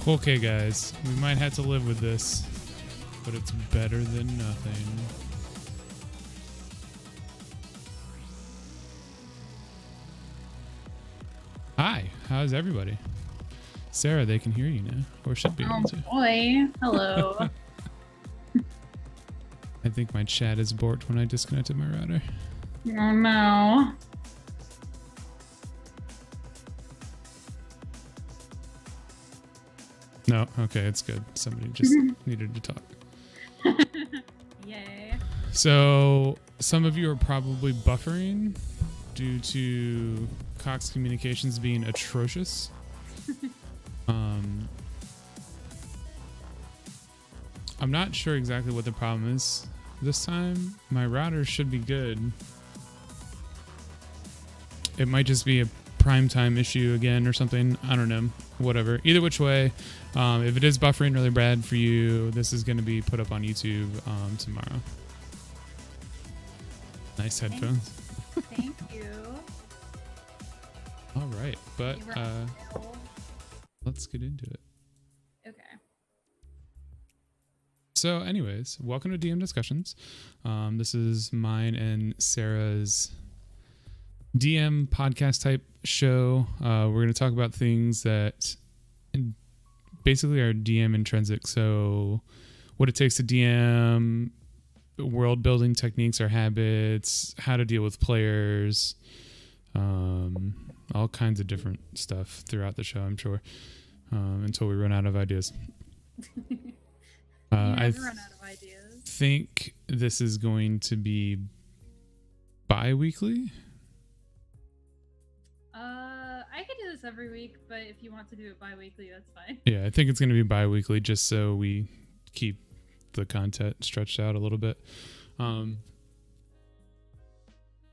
Okay, guys, we might have to live with this, but it's better than nothing. Hi, how's everybody? Sarah, they can hear you now, or should be able to. Oh boy, hello. I think my chat is borked when I disconnected my router. Oh no. No, okay, it's good. Somebody just needed to talk. Yay. So, some of you are probably buffering due to Cox Communications being atrocious. I'm not sure exactly what the problem is this time. My router should be good. It might just be a prime time issue again or something. I don't know. Whatever. Either which way, if it is buffering really bad for you, this is going to be put up on YouTube tomorrow. Nice headphones. Thank you. All right, but let's get into it. Okay. So anyways, welcome to DM Discussions. This is mine and Sarah's DM podcast type show. We're going to talk about things that basically are DM intrinsic. So what it takes to DM, world building techniques or habits, how to deal with players, all kinds of different stuff throughout the show, I'm sure, until we run out of ideas. I run out of ideas. Think this is going to be bi-weekly. I could do this every week, but if you want to do it bi-weekly, that's fine. Yeah, I think it's going to be bi-weekly just so we keep the content stretched out a little bit.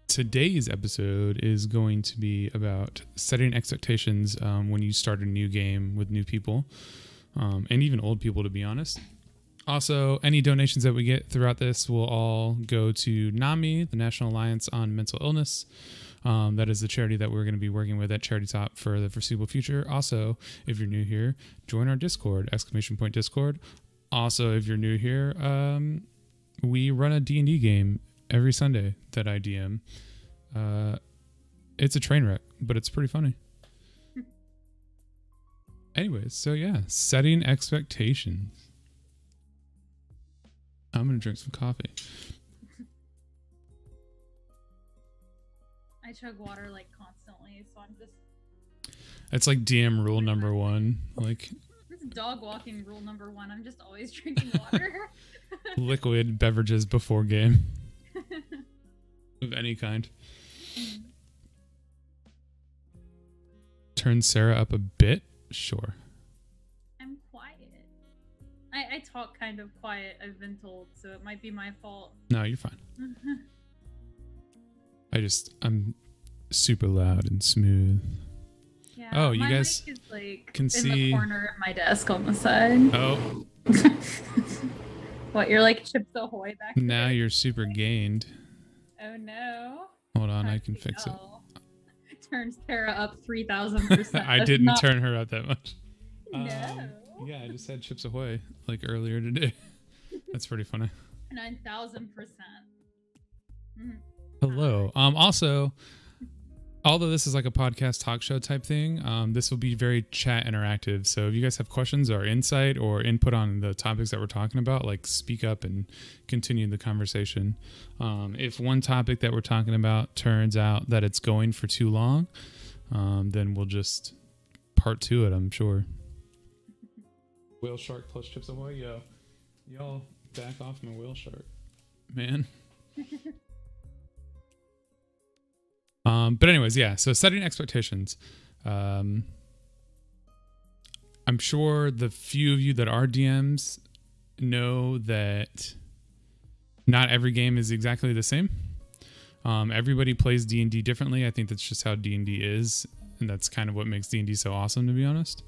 Today's episode is going to be about setting expectations when you start a new game with new people, and even old people, to be honest. Also, any donations that we get throughout this will all go to NAMI, the National Alliance on Mental Illness. That is the charity that we're going to be working with at Charity Top for the foreseeable future. Also, if you're new here, join our Discord, !Discord. Also, if you're new here, we run a D&D game every Sunday that I DM. It's a train wreck, but it's pretty funny. Anyways, so yeah, setting expectations. I'm going to drink some coffee. I chug water like constantly, so I'm just... It's like DM rule number 1. Like, this is dog walking rule number 1. I'm just always drinking water. liquid beverages before game. Of any kind. Turn Sarah up a bit? Sure. I'm quiet. I talk kind of quiet, I've been told, so it might be my fault. No, you're fine. I'm super loud and smooth. Yeah, oh, you my guys mic is like can in see the corner of my desk on the side. Oh. What, you're like Chips Ahoy back there? Now you're super gained. Oh no. Hold on, I can fix it. Turns Cerah up 3,000%. I didn't turn her up that much. No. Yeah, I just said Chips Ahoy like earlier today. That's pretty funny. 9,000%. Hello. Also, although this is like a podcast talk show type thing, this will be very chat interactive. So if you guys have questions or insight or input on the topics that we're talking about, like speak up and continue the conversation. If one topic that we're talking about turns out that it's going for too long, then we'll just part 2 it, I'm sure. Whale shark plus Chips Ahoy? Yo. Y'all back off my whale shark. Man. But anyways, yeah, so setting expectations. I'm sure the few of you that are DMs know that not every game is exactly the same. Everybody plays D&D differently. I think that's just how D&D is, and that's kind of what makes D&D so awesome, to be honest.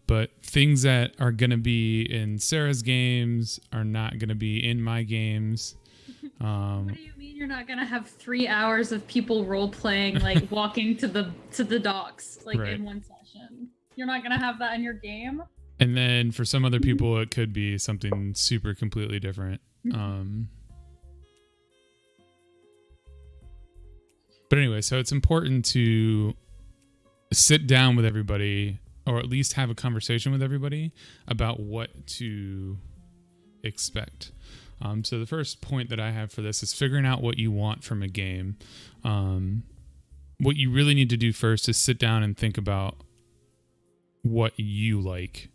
But things that are going to be in Sarah's games are not going to be in my games. What do you mean you're not gonna have 3 hours of people role playing, like walking to the docks, like right. in one session? You're not gonna have that in your game. And then for some other people, it could be something super completely different. But anyway, so it's important to sit down with everybody, or at least have a conversation with everybody about what to expect. So the first point that I have for this is figuring out what you want from a game. What you really need to do first is sit down and think about what you like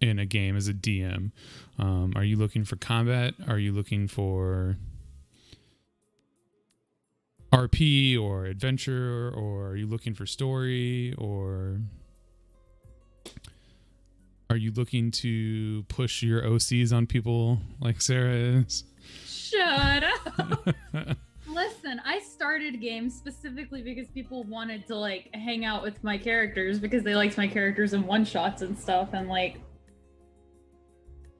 in a game as a DM. Are you looking for combat? Are you looking for RP or adventure? Or are you looking for story? Or are you looking to push your OCs on people like Cerah is? Shut up. Listen, I started games specifically because people wanted to like hang out with my characters because they liked my characters in one-shots and stuff, and like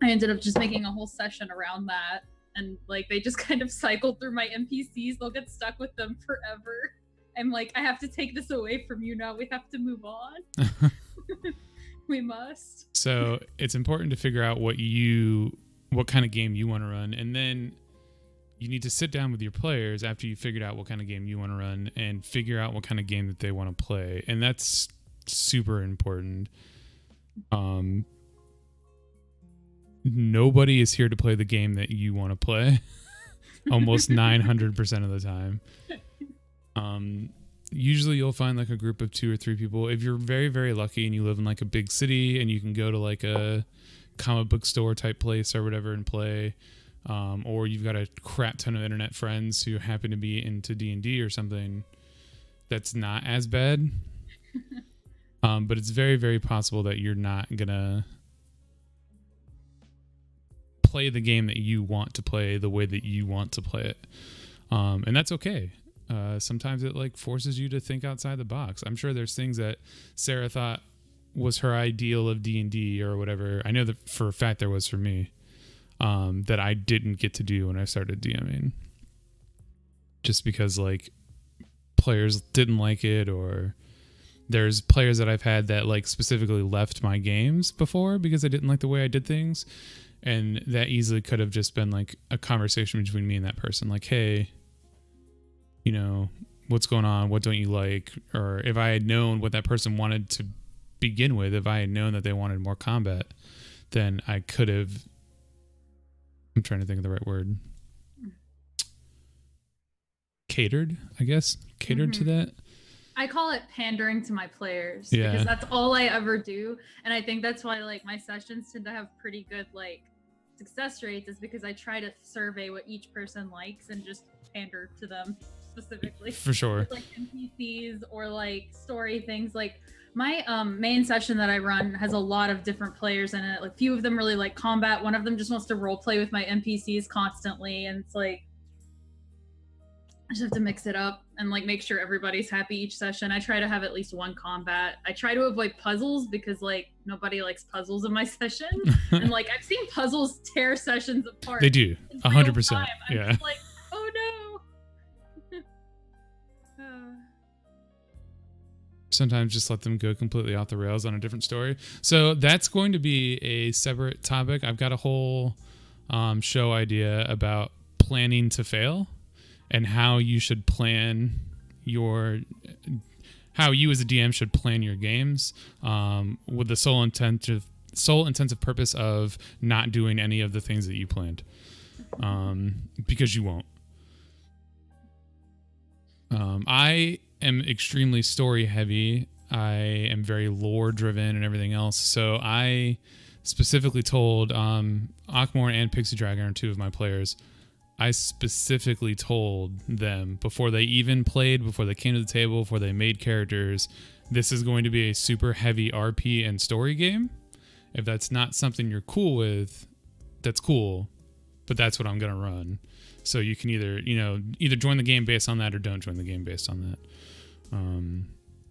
I ended up just making a whole session around that, and like they just kind of cycled through my NPCs. They'll get stuck with them forever. I'm like, I have to take this away from you now. We have to move on. We must. So it's important to figure out what kind of game you want to run, and then you need to sit down with your players after you figured out what kind of game you want to run and figure out what kind of game that they want to play. And that's super important. Nobody is here to play the game that you want to play. Almost 900% of the time. Usually you'll find like a group of 2 or 3 people. If you're very, very lucky and you live in like a big city and you can go to like a comic book store type place or whatever and play, or you've got a crap ton of internet friends who happen to be into D&D or something, that's not as bad. But it's very, very possible that you're not gonna play the game that you want to play the way that you want to play it. And that's okay. Sometimes it like forces you to think outside the box. I'm sure there's things that Cerah thought was her ideal of D&D or whatever. I know that for a fact there was for me, that I didn't get to do when I started DMing, just because like players didn't like it, or there's players that I've had that like specifically left my games before because I didn't like the way I did things. And that easily could have just been like a conversation between me and that person. Like, hey, you know, what's going on? What don't you like? Or if I had known what that person wanted to begin with, if I had known that they wanted more combat, then I could have, I'm trying to think of the right word. Catered to that. I call it pandering to my players, because that's all I ever do. And I think that's why like my sessions tend to have pretty good like success rates, is because I try to survey what each person likes and just pander to them specifically. For sure. With, like NPCs or like story things. Like my main session that I run has a lot of different players in it. Like a few of them really like combat. One of them just wants to role play with my NPCs constantly, and it's like I just have to mix it up and like make sure everybody's happy each session. I try to have at least one combat. I try to avoid puzzles because like nobody likes puzzles in my session. And like I've seen puzzles tear sessions apart. They do, 100%. I'm just like, oh no. Sometimes just let them go completely off the rails on a different story. So that's going to be a separate topic. I've got a whole show idea about planning to fail, and how you should plan how you as a DM should plan your games, with the sole intensive purpose of not doing any of the things that you planned, because you won't. I am extremely story heavy. I am very lore driven and everything else. So I specifically told Akmor and Pixie Dragon are 2 of my players. I specifically told them before they even played, before they came to the table, before they made characters, this is going to be a super heavy RP and story game. If that's not something you're cool with, that's cool, but that's what I'm going to run. So you can either join the game based on that or don't join the game based on that.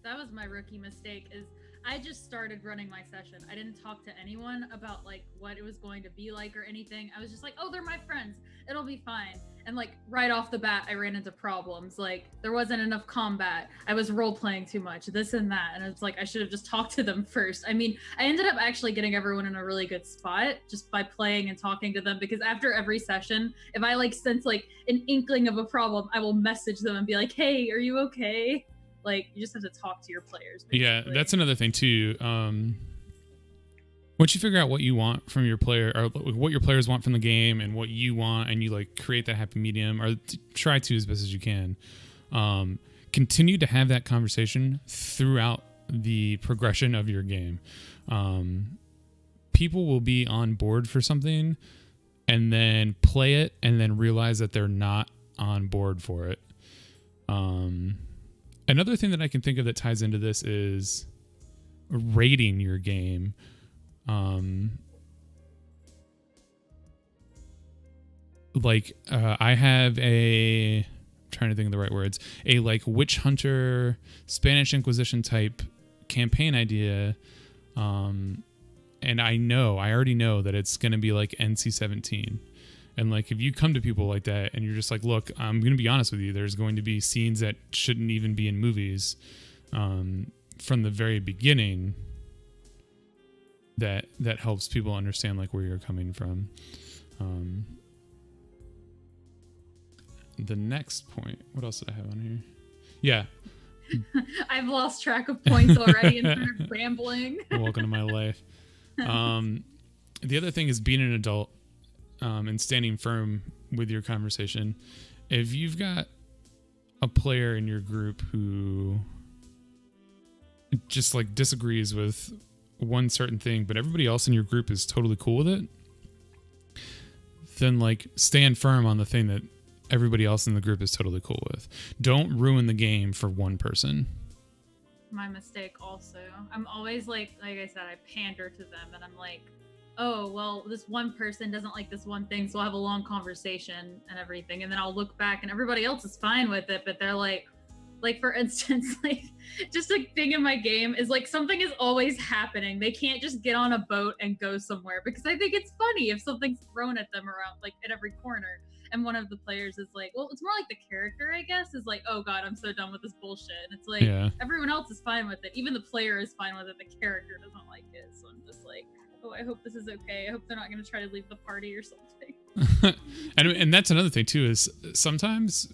That was my rookie mistake, is I just started running my session. I didn't talk to anyone about like what it was going to be like or anything. I was just like, oh, they're my friends. It'll be fine. And like right off the bat, I ran into problems. Like there wasn't enough combat. I was role playing too much, this and that. And it's like, I should have just talked to them first. I mean, I ended up actually getting everyone in a really good spot just by playing and talking to them, because after every session, if I like sense like an inkling of a problem, I will message them and be like, hey, are you okay? Like, you just have to talk to your players, basically. Yeah, that's another thing too. Once you figure out what you want from your player, or what your players want from the game and what you want, and you like create that happy medium, or try to as best as you can, continue to have that conversation throughout the progression of your game. People will be on board for something and then play it and then realize that they're not on board for it. Another thing that I can think of that ties into this is rating your game. I have I'm trying to think of the right words, a like witch hunter Spanish Inquisition type campaign idea. And I already know that it's going to be like NC-17. And like, if you come to people like that and you're just like, look, I'm going to be honest with you, there's going to be scenes that shouldn't even be in movies, from the very beginning, that helps people understand like where you're coming from. The next point, what else did I have on here? Yeah. I've lost track of points already and started rambling. Welcome to my life. The other thing is being an adult, and standing firm with your conversation. If you've got a player in your group who just like disagrees with one certain thing, but everybody else in your group is totally cool with it, then like stand firm on the thing that everybody else in the group is totally cool with. Don't ruin the game for one person. My mistake also. I'm always like I said, I pander to them and I'm like, oh, well, this one person doesn't like this one thing, so I'll have a long conversation and everything. And then I'll look back and everybody else is fine with it, but they're like for instance, like just a thing in my game is like something is always happening. They can't just get on a boat and go somewhere, because I think it's funny if something's thrown at them around like at every corner. And one of the players is like, well, it's more like the character, I guess, is like, oh God, I'm so done with this bullshit. And it's like, Everyone else is fine with it. Even the player is fine with it. The character doesn't like it. So I'm just like, oh, I hope this is okay. I hope they're not going to try to leave the party or something. and that's another thing too, is sometimes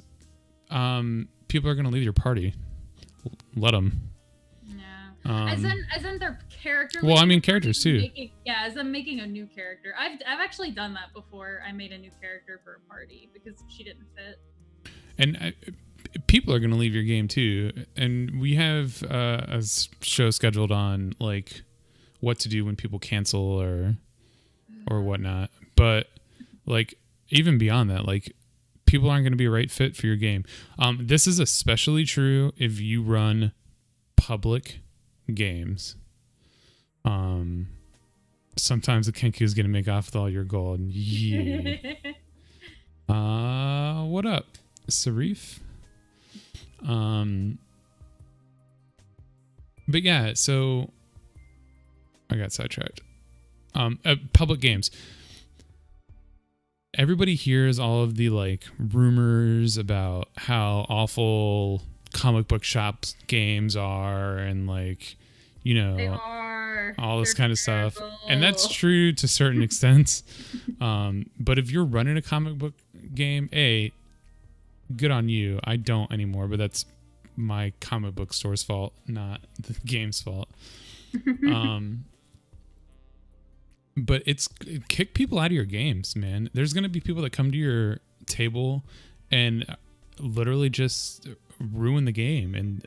people are going to leave your party. Let them. Yeah. As in their character. Well, I mean characters too. As I'm making a new character. I've actually done that before. I made a new character for a party because she didn't fit. And people are going to leave your game too. And we have a show scheduled on like what to do when people cancel or whatnot. But like even beyond that, like people aren't going to be a right fit for your game. This is especially true if you run public games. Sometimes the Kenku is going to make off with all your gold. Yeah. What up, Sarif? But yeah, so I got sidetracked. Public games. Everybody hears all of the like rumors about how awful comic book shops games are, and like, you know, they are. All this kind of terrible stuff. And that's true to certain extents. But if you're running a comic book game, good on you. I don't anymore, but that's my comic book store's fault, not the game's fault. But kick people out of your games, man. There's going to be people that come to your table and literally just ruin the game and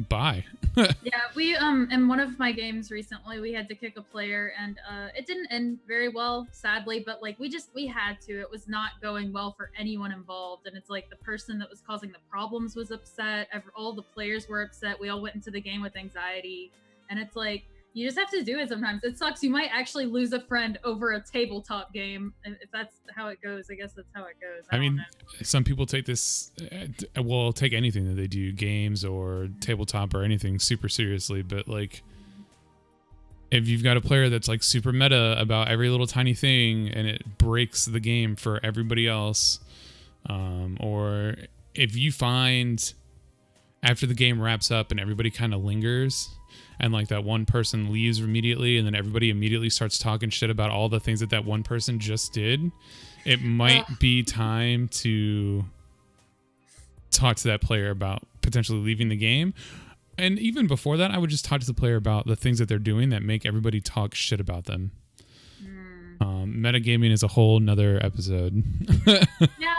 bye. Yeah, we in one of my games recently, we had to kick a player, and it didn't end very well, sadly, but like we had to. It was not going well for anyone involved, and it's like the person that was causing the problems was upset. All the players were upset. We all went into the game with anxiety, and it's like, you just have to do it sometimes. It sucks. You might actually lose a friend over a tabletop game. If that's how it goes, I guess that's how it goes. I mean, some people take this, take anything that they do, games or tabletop or anything, super seriously. But like, if you've got a player that's like super meta about every little tiny thing and it breaks the game for everybody else, or if you find after the game wraps up and everybody kind of lingers and like that one person leaves immediately and then everybody immediately starts talking shit about all the things that that one person just did, it might be time to talk to that player about potentially leaving the game. And even before that, I would just talk to the player about the things that they're doing that make everybody talk shit about them. Metagaming is a whole nother episode. Yeah,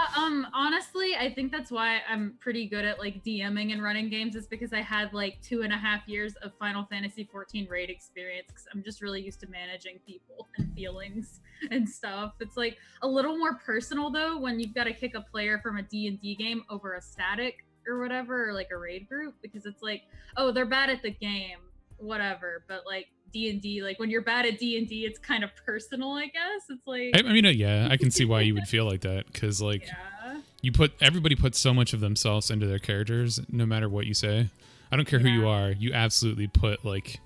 honestly, I think that's why I'm pretty good at like DMing and running games, is because I had like 2.5 years of Final Fantasy 14 raid experience, because I'm just really used to managing people and feelings and stuff. It's like a little more personal though when you've got to kick a player from a D&D game over a static or whatever, or like a raid group, because it's like, oh, they're bad at the game, whatever, but like D&D, like when you're bad at D&D, it's kind of personal, I guess. It's like, I mean, yeah, I can see why you would feel like that, because like everybody puts so much of themselves into their characters, no matter what you say. I don't care who you are, you absolutely put like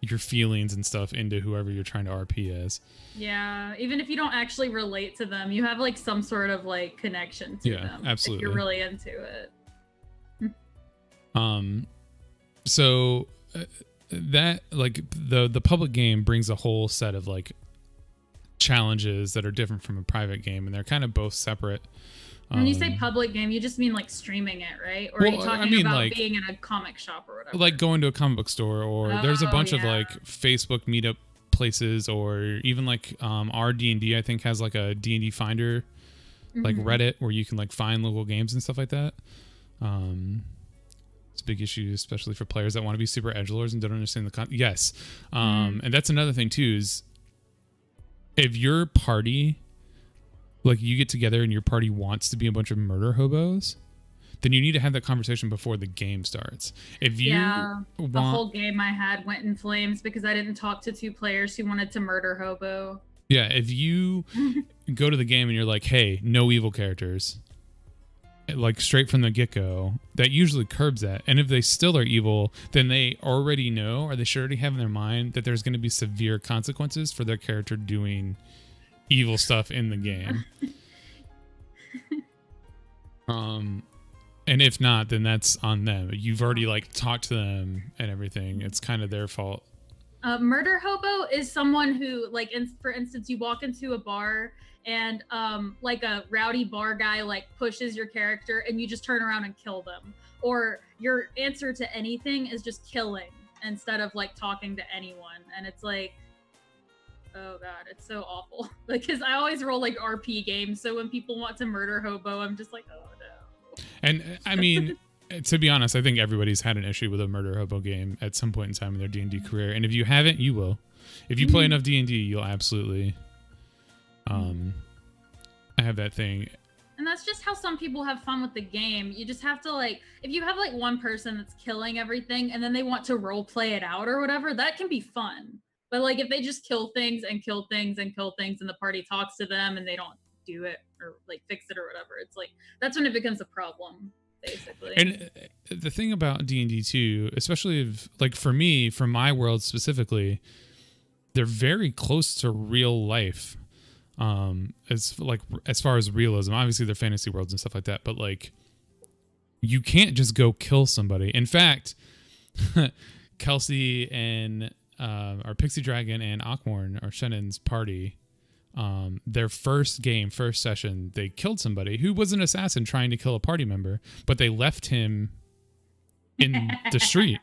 your feelings and stuff into whoever you're trying to RP as. Yeah, even if you don't actually relate to them, you have like some sort of like connection to them. Absolutely. If you're really into it. So that like the public game brings a whole set of like challenges that are different from a private game, and they're kind of both separate. When you say public game, you just mean like streaming it, right? Or are you talking about like, being in a comic shop or whatever? Like going to a comic book store, or there's a bunch of like Facebook meetup places, or even like our D&D I think has like a D&D finder, like Reddit, where you can like find local games and stuff like that. It's a big issue, especially for players that want to be super edgelords and don't understand the yes. And that's another thing too, is if your party, like you get together and your party wants to be a bunch of murder hobos, then you need to have that conversation before the game starts. If you the whole game I had went in flames because I didn't talk to 2 players who wanted to murder hobo. Yeah, if you go to the game and you're like, hey, no evil characters, like straight from the get-go, that usually curbs that. And if they still are evil, then they already know, or they should already have in their mind, that there's going to be severe consequences for their character doing evil stuff in the game. And if not, then that's on them. You've already like talked to them and everything. It's kind of their fault. Murder hobo is someone who, like, for instance, you walk into a bar and like a rowdy bar guy like pushes your character and you just turn around and kill them, or your answer to anything is just killing instead of like talking to anyone. And it's like, oh god, it's so awful, because I always roll like RP games, so when people want to murder hobo, I'm just like, oh no. And I mean, to be honest, I think everybody's had an issue with a murder hobo game at some point in time in their D&D career, and if you haven't, you will. If you play enough D&D, you'll absolutely I have that thing. And that's just how some people have fun with the game. You just have to, like, if you have like one person that's killing everything and then they want to role play it out or whatever, that can be fun. But like if they just kill things and kill things and kill things and the party talks to them and they don't do it or like fix it or whatever, it's like that's when it becomes a problem, basically. And the thing about D&D too, especially if, like for me, from my world specifically, they're very close to real life. As far as realism, obviously they're fantasy worlds and stuff like that, but like you can't just go kill somebody. In fact, Kelsey and our Pixie Dragon and Akmorn, or Shannon's party, their first session, they killed somebody who was an assassin trying to kill a party member, but they left him in the street.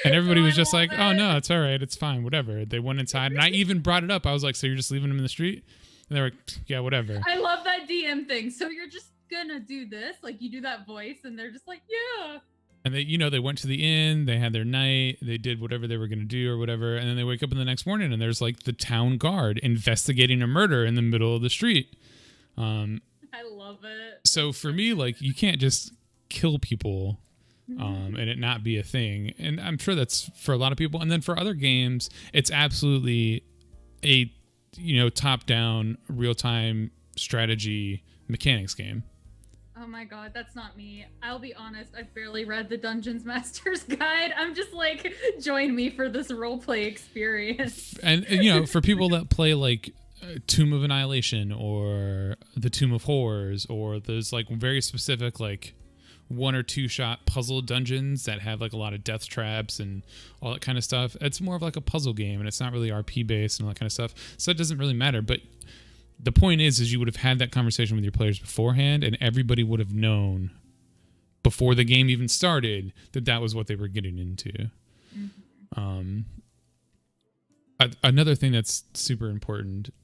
And everybody was just like, oh, no, it's all right. It's fine. Whatever. They went inside. And I even brought it up. I was like, so you're just leaving him in the street? And they were like, yeah, whatever. I love that DM thing. So you're just going to do this? Like you do that voice and they're just like, yeah. And they, they went to the inn. They had their night. They did whatever they were going to do or whatever. And then they wake up in the next morning and there's like the town guard investigating a murder in the middle of the street. I love it. So for me, like you can't just kill people and it not be a thing. And I'm sure that's for a lot of people. And then for other games, it's absolutely a, top-down real-time strategy mechanics game. Oh my god, that's not me. I'll be honest, I've barely read the Dungeons Master's Guide. I'm just like, join me for this roleplay experience. And you know, for people that play like Tomb of Annihilation or the Tomb of Horrors, or those like very specific like 1 or 2 shot puzzle dungeons that have like a lot of death traps and all that kind of stuff, it's more of like a puzzle game, and it's not really RP based and all that kind of stuff, so it doesn't really matter. But the point is you would have had that conversation with your players beforehand, and everybody would have known before the game even started that that was what they were getting into. Mm-hmm. Another thing that's super important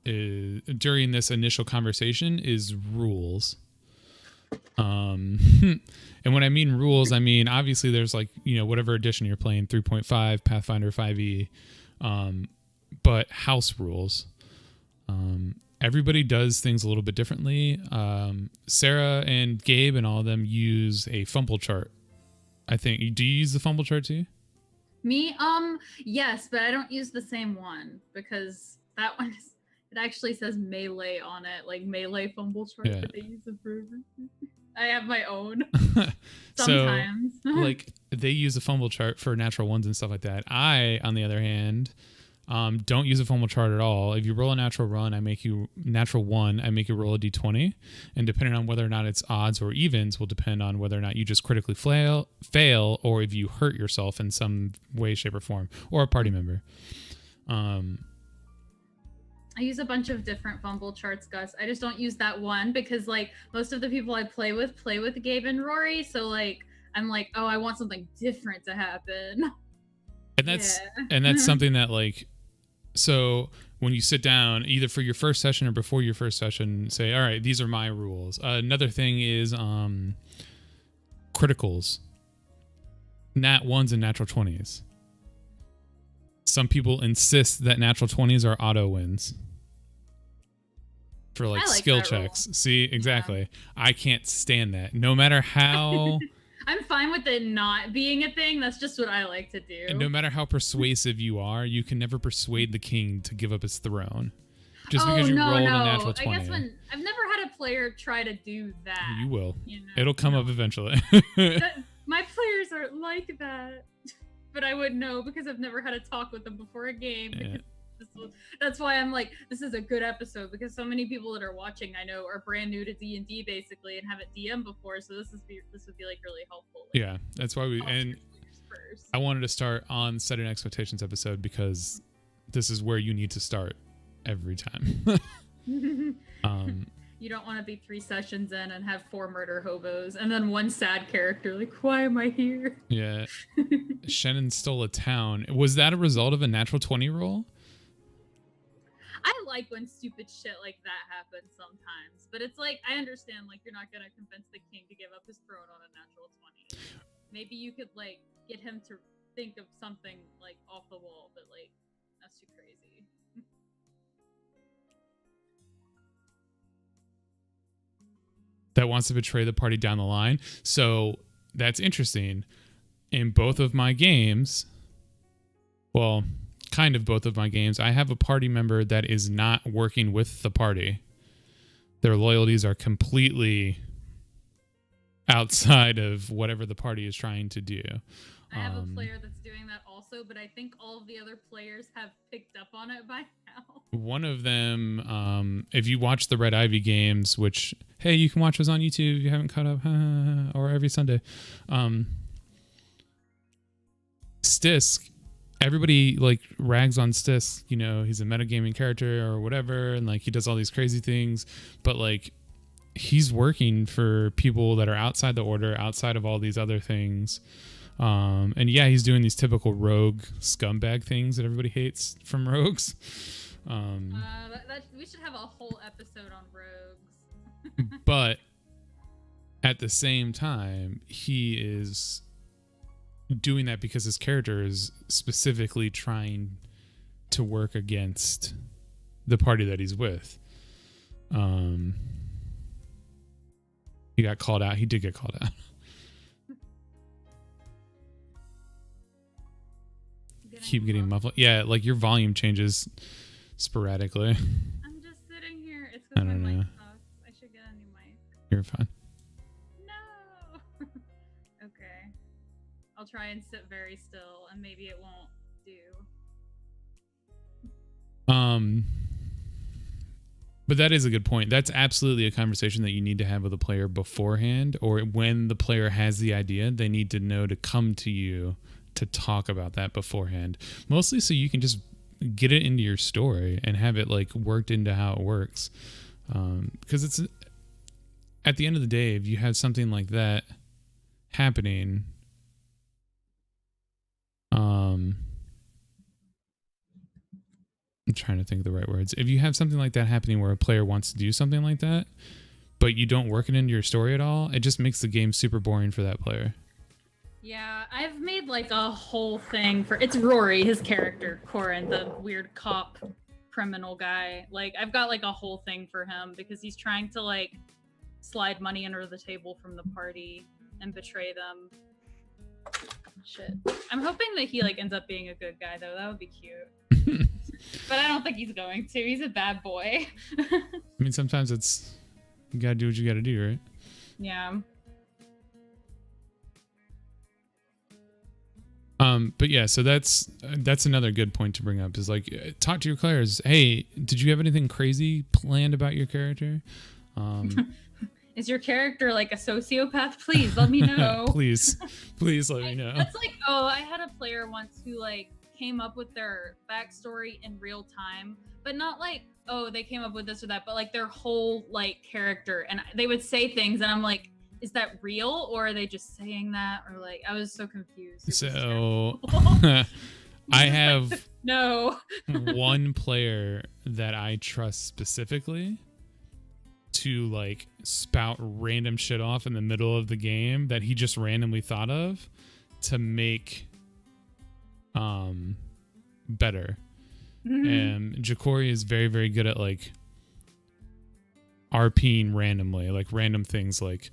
is during this initial conversation is rules. And when I mean rules, I mean obviously there's like, you know, whatever edition you're playing, 3.5, Pathfinder 5e, but house rules. Everybody does things a little bit differently. Cerah and Gabe and all of them use a fumble chart. I think. Do you use the fumble chart too? Me? Yes, but I don't use the same one because that one is, it actually says melee on it, like melee fumble chart that they use for. I have my own. Sometimes. So, like, they use a fumble chart for natural ones and stuff like that. I, on the other hand, don't use a fumble chart at all. If you roll a natural one, I make you roll a d20, and depending on whether or not it's odds or evens will depend on whether or not you just critically fail, or if you hurt yourself in some way, shape, or form, or a party member. I use a bunch of different fumble charts, Gus. I just don't use that one because like most of the people I play with Gabe and Rory, so like I'm like, oh, I want something different to happen. And that's something that like, so when you sit down, either for your first session or before your first session, say, all right, these are my rules. Another thing is criticals. Nat 1s and natural 20s. Some people insist that natural 20s are auto wins. For like skill checks. Rule. See, exactly. Yeah. I can't stand that. No matter how... I'm fine with it not being a thing. That's just what I like to do. And no matter how persuasive you are, you can never persuade the king to give up his throne. Just because you rolled a natural 20. I guess I've never had a player try to do that. You will. You know? It'll come up eventually. My players are like that. But I wouldn't know because I've never had a talk with them before a game. Yeah. That's why I'm like, this is a good episode because so many people that are watching I know are brand new to D&D basically and haven't DM before, so this would be like really helpful. Like, yeah, that's why I wanted to start on Setting Expectations episode because this is where you need to start every time. You don't want to be 3 sessions in and have 4 murder hobos and then 1 sad character like, why am I here? Yeah. Shannon stole a town. Was that a result of a natural 20 roll? I like when stupid shit like that happens sometimes, but it's like, I understand, like, you're not going to convince the king to give up his throne on a natural 20. Maybe you could, like, get him to think of something, like, off the wall, but, like, that's too crazy. That wants to betray the party down the line. So that's interesting. In both of my games, well, kind of both of my games, I have a party member that is not working with the party. Their loyalties are completely outside of whatever the party is trying to do. I have a player that's doing that also, but I think all of the other players have picked up on it by now. One of them, if you watch the Red Ivy games, which, hey, you can watch those on YouTube if you haven't caught up, or every Sunday. Stisk, everybody like rags on Stisk, you know, he's a metagaming character or whatever, and like he does all these crazy things, but like he's working for people that are outside the order, outside of all these other things. And yeah, he's doing these typical rogue scumbag things that everybody hates from rogues. We should have a whole episode on rogues. But at the same time, he is doing that because his character is specifically trying to work against the party that he's with. He got called out. He did get called out. Keep getting muffled. Yeah, like your volume changes sporadically. I'm just sitting here. It's because my mic sucks. I should get a new mic. You're fine. I'll try and sit very still, and maybe it won't do. But that is a good point. That's absolutely a conversation that you need to have with a player beforehand, or when the player has the idea, they need to know to come to you to talk about that beforehand. Mostly so you can just get it into your story and have it like worked into how it works. Because it's at the end of the day, if you have something like that happening, I'm trying to think of the right words. If you have something like that happening where a player wants to do something like that, but you don't work it into your story at all, it just makes the game super boring for that player. Yeah, I've made like a whole thing for it's Rory, his character, Corin, the weird cop criminal guy. Like I've got like a whole thing for him because he's trying to like slide money under the table from the party and betray them. Shit. I'm hoping that he like ends up being a good guy though. That would be cute. But I don't think he's going to. He's a bad boy. I mean, sometimes it's you gotta do what you gotta do, right? Yeah. But yeah, so that's another good point to bring up is like talk to your players. Hey, did you have anything crazy planned about your character? Is your character like a sociopath? Please let me know. please let me know. That's like, oh, I had a player once who like came up with their backstory in real time, but not like, oh, they came up with this or that, but like their whole like character, and they would say things, and I'm like, is that real or are they just saying that? Or like, I was so confused. So I have like, no one player that I trust specifically to like spout random shit off in the middle of the game that he just randomly thought of to make better. And Ja'Cory is very, very good at like RPing randomly, like random things. Like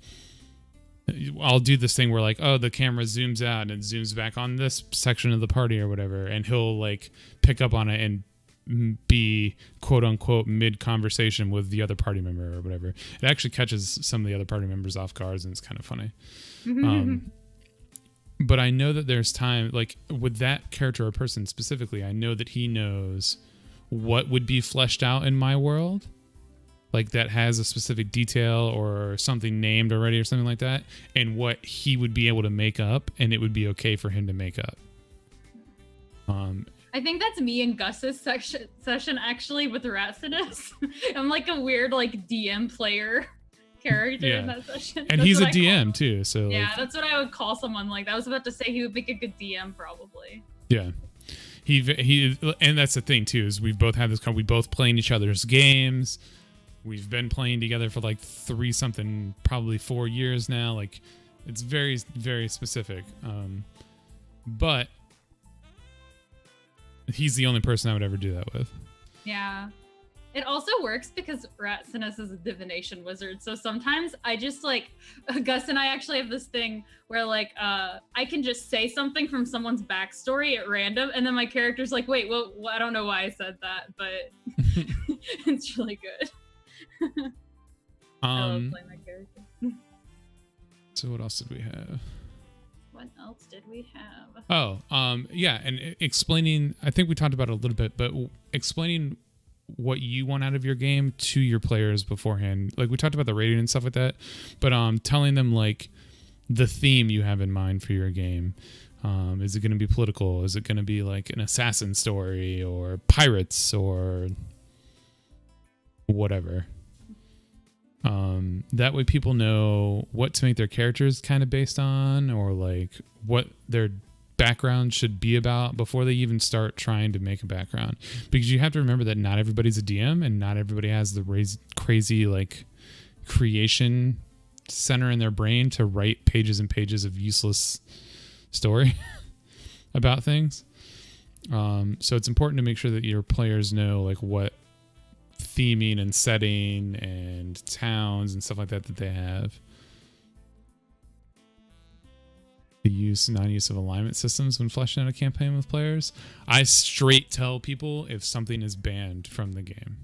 I'll do this thing where like, oh, the camera zooms out and it zooms back on this section of the party or whatever, and he'll like pick up on it and be quote unquote mid conversation with the other party member or whatever. It actually catches some of the other party members off guard, and it's kind of funny. But I know that there's time, like with that character or person specifically, I know that he knows what would be fleshed out in my world, like that has a specific detail or something named already or something like that, and what he would be able to make up, and it would be okay for him to make up. I think that's me and Gus's session actually with Ratsinus. I'm like a weird like DM player character in that session. And he's a DM too, so yeah, like, that's what I would call someone like that. I was about to say he would make a good DM probably. Yeah. He and that's the thing too, is we've both had this we both play in each other's games. We've been playing together for like probably 4 years now. Like it's very, very specific. But he's the only person I would ever do that with. Yeah. It also works because Ratsinus is a divination wizard. So sometimes I just like, Gus and I actually have this thing where like, I can just say something from someone's backstory at random. And then my character's like, wait, well, I don't know why I said that, but it's really good. I love playing my character. So what else did we have? What else did we have? Oh, yeah. And explaining, I think we talked about it a little bit, but explaining what you want out of your game to your players beforehand. Like we talked about the rating and stuff like that, but telling them like the theme you have in mind for your game. Is it going to be political? Is it going to be like an assassin story or pirates or whatever? That way people know what to make their characters kind of based on, or like what their background should be about before they even start trying to make a background. Because you have to remember that not everybody's a DM and not everybody has the crazy like creation center in their brain to write pages and pages of useless story about things. So it's important to make sure that your players know like what theming and setting and towns and stuff like that they have. The non-use of alignment systems when fleshing out a campaign with players. I straight tell people if something is banned from the game.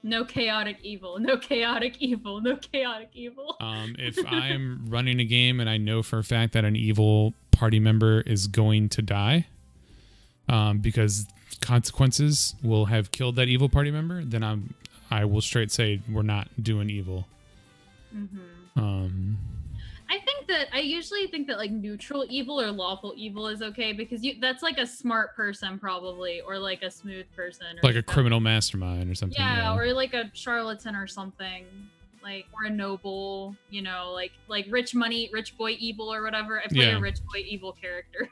No chaotic evil, no chaotic evil, no chaotic evil. If I'm running a game and I know for a fact that an evil party member is going to die, because consequences will have killed that evil party member, then I will straight say we're not doing evil. I usually think that like neutral evil or lawful evil is okay, because that's like a smart person probably, or like a smooth person, or like a criminal mastermind or something. Yeah, or like a charlatan or something, like, or a noble, you know, like rich boy evil or whatever. I play a rich boy evil character.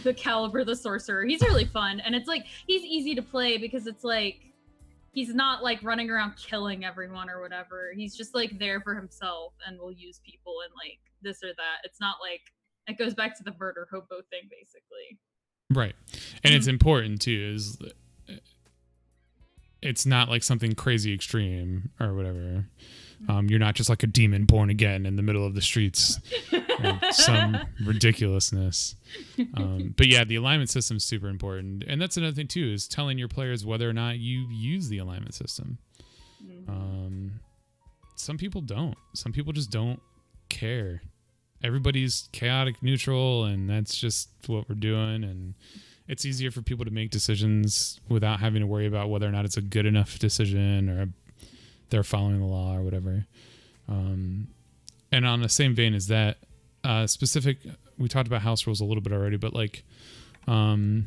The Caliber the Sorcerer. He's really fun, and it's like he's easy to play because it's like he's not like running around killing everyone or whatever. He's just like there for himself and will use people and like this or that. It's not like it goes back to the murder hobo thing basically. Right. And it's important too, is it's not like something crazy extreme or whatever. You're not just like a demon born again in the middle of the streets. Some ridiculousness. But yeah, the alignment system is super important. And that's another thing too, is telling your players whether or not you use the alignment system. Some people don't. Some people just don't care. Everybody's chaotic neutral, and that's just what we're doing. And it's easier for people to make decisions without having to worry about whether or not it's a good enough decision or they're following the law or whatever. And on the same vein as that, we talked about house rules a little bit already, but like, more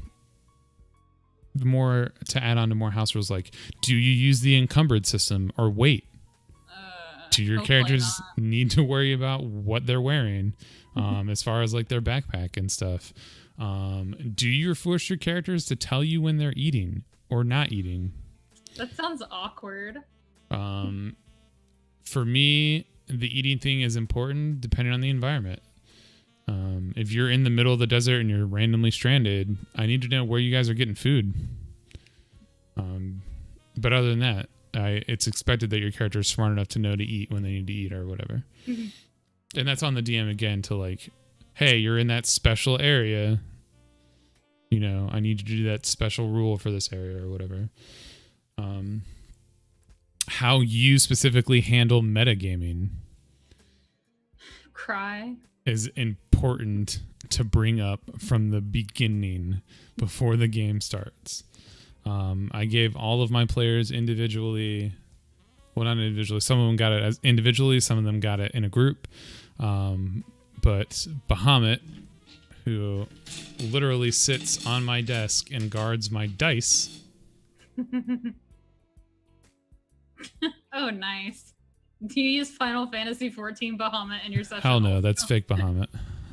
to add on to more house rules, like, do you use the encumbered system or wait? Do your characters need to worry about what they're wearing, as far as like their backpack and stuff? Do you force your characters to tell you when they're eating or not eating? That sounds awkward. For me, the eating thing is important depending on the environment. If you're in the middle of the desert and you're randomly stranded, I need to know where you guys are getting food. But other than that, it's expected that your character is smart enough to know to eat when they need to eat or whatever. And that's on the DM again to like, hey, you're in that special area. You know, I need you to do that special rule for this area or whatever. How you specifically handle metagaming is important to bring up from the beginning before the game starts. I gave all of my players individually, well, not individually, some of them got it as individually, some of them got it in a group. But Bahamut, who literally sits on my desk and guards my dice. Oh, nice. Do you use Final Fantasy 14 Bahamut in your session? Hell no, that's fake Bahamut.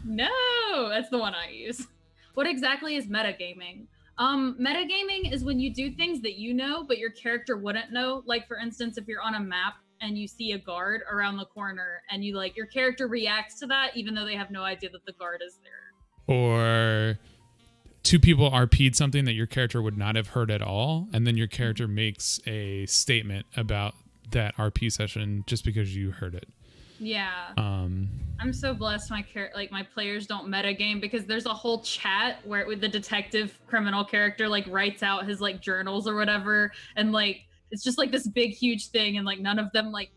No, that's the one I use. What exactly is metagaming? Metagaming is when you do things that you know, but your character wouldn't know. Like, for instance, if you're on a map and you see a guard around the corner and you like, your character reacts to that even though they have no idea that the guard is there. Or two people RP'd something that your character would not have heard at all, and then your character makes a statement about that RP session just because you heard it. Yeah. I'm so blessed my players don't metagame, because there's a whole chat where with the detective criminal character like writes out his like journals or whatever, and like it's just like this big huge thing, and like none of them like,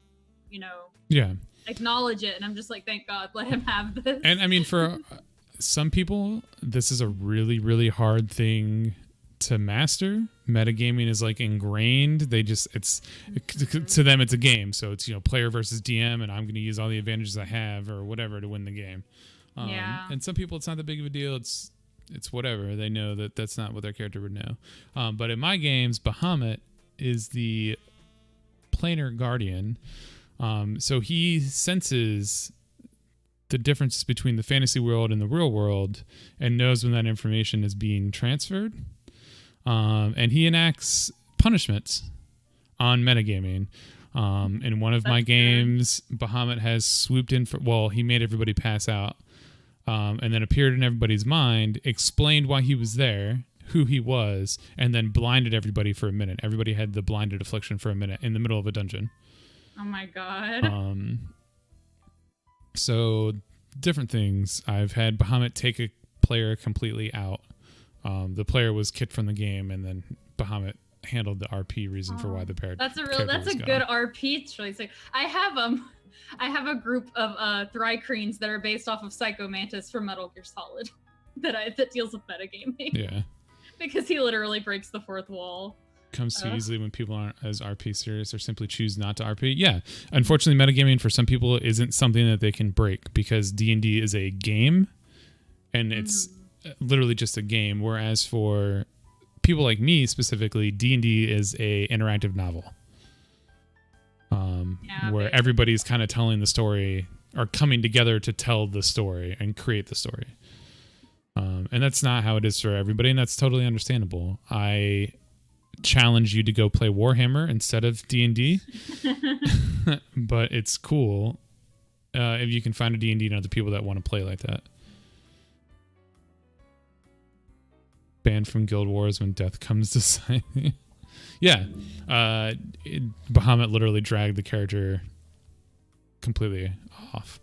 you know, acknowledge it, and I'm just like, thank God, let him have this. And I mean, for some people, this is a really, really hard thing to master. Metagaming is like ingrained. To them, it's a game. So it's, you know, player versus DM, and I'm going to use all the advantages I have or whatever to win the game. And some people, it's not that big of a deal. It's whatever. They know that that's not what their character would know. But in my games, Bahamut is the planar guardian. So he senses the difference between the fantasy world and the real world and knows when that information is being transferred. And he enacts punishments on metagaming. In one of my games, Bahamut has swooped in he made everybody pass out, and then appeared in everybody's mind, explained why he was there, who he was, and then blinded everybody for a minute. Everybody had the blinded affliction for a minute in the middle of a dungeon. Oh my God. So different things. I've had Bahamut take a player completely out. The player was kicked from the game, and then Bahamut handled the RP reason for why the player. That's a good RP choice. Like, I have I have a group of Thrycreens that are based off of Psycho Mantis from Metal Gear Solid that deals with metagaming. Yeah. Because he literally breaks the fourth wall. Comes too easily when people aren't as RP serious or simply choose not to RP. Yeah. Unfortunately, metagaming for some people isn't something that they can break because D&D is a game and it's literally just a game. Whereas for people like me specifically, D&D is a interactive novel. Where everybody's kind of telling the story or coming together to tell the story and create the story. And that's not how it is for everybody, and that's totally understandable. I challenge you to go play Warhammer instead of D&D, but it's cool if you can find a D&D and other people that want to play like that. Banned from Guild Wars when death comes to sight. Yeah. Bahamut literally dragged the character completely off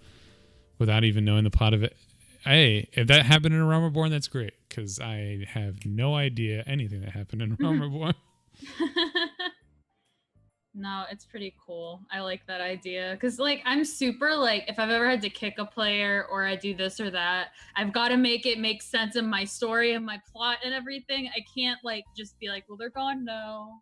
without even knowing the plot of it. Hey, if that happened in A Realm Reborn, that's great, because I have no idea anything that happened in A Realm Reborn. No, it's pretty cool. I like that idea. Because, like, I'm super, like, if I've ever had to kick a player or I do this or that, I've got to make it make sense in my story and my plot and everything. I can't, like, just be like, well, they're gone. No.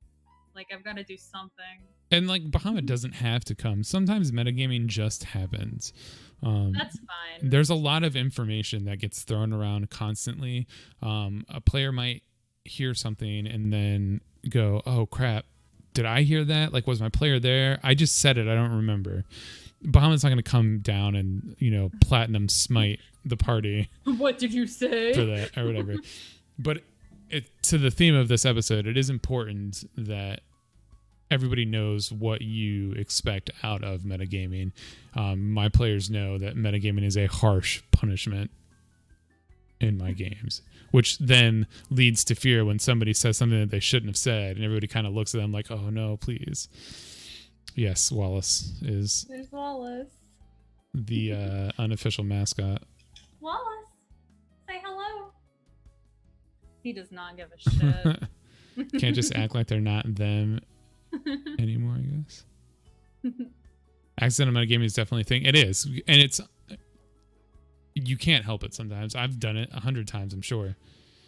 Like, I've got to do something. And, like, Bahamut doesn't have to come. Sometimes metagaming just happens. That's fine. There's a lot of information that gets thrown around constantly. A player might hear something and then go, oh, crap. Did I hear that? Like, was my player there? I just said it. I don't remember. Bahamut's not going to come down and, platinum smite the party. What did you say? For that or whatever. But to the theme of this episode, it is important that everybody knows what you expect out of metagaming. My players know that metagaming is a harsh punishment in my games, which then leads to fear when somebody says something that they shouldn't have said, and everybody kind of looks at them like, oh no, please. Yes, Wallace is. There's Wallace. The unofficial mascot. Wallace, say hello. He does not give a shit. Can't just act like they're not them anymore, I guess. Accidental metagaming is definitely a thing. It is. And it's... You can't help it sometimes. I've done it 100 times, I'm sure.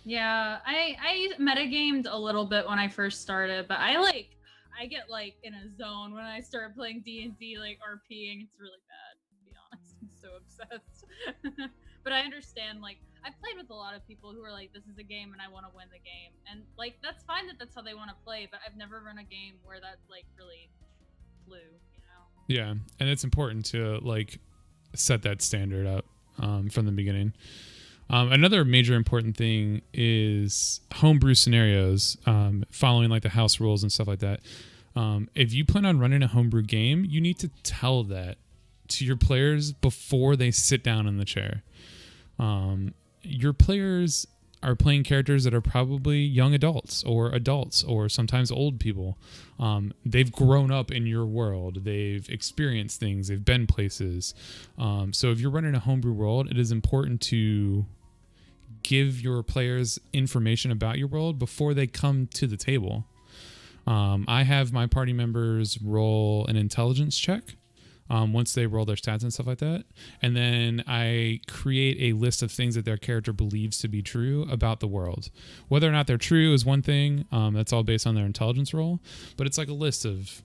Yeah, I metagamed a little bit when I first started, but I get like in a zone when I start playing D&D, like RPing. It's really bad, to be honest. I'm so obsessed. But I understand, like, I've played with a lot of people who are like, this is a game and I want to win the game. And like, that's fine that that's how they want to play, but I've never run a game where that like really flew, Yeah, and it's important to like set that standard up from the beginning. Another major important thing is homebrew scenarios, following like the house rules and stuff like that. If you plan on running a homebrew game, you need to tell that to your players before they sit down in the chair. Your players are playing characters that are probably young adults or sometimes old people. They've grown up in your world. They've experienced things. They've been places. So if you're running a homebrew world, it is important to give your players information about your world before they come to the table. I have my party members roll an intelligence check once they roll their stats and stuff like that. And then I create a list of things that their character believes to be true about the world. Whether or not they're true is one thing. That's all based on their intelligence roll. But it's like a list of,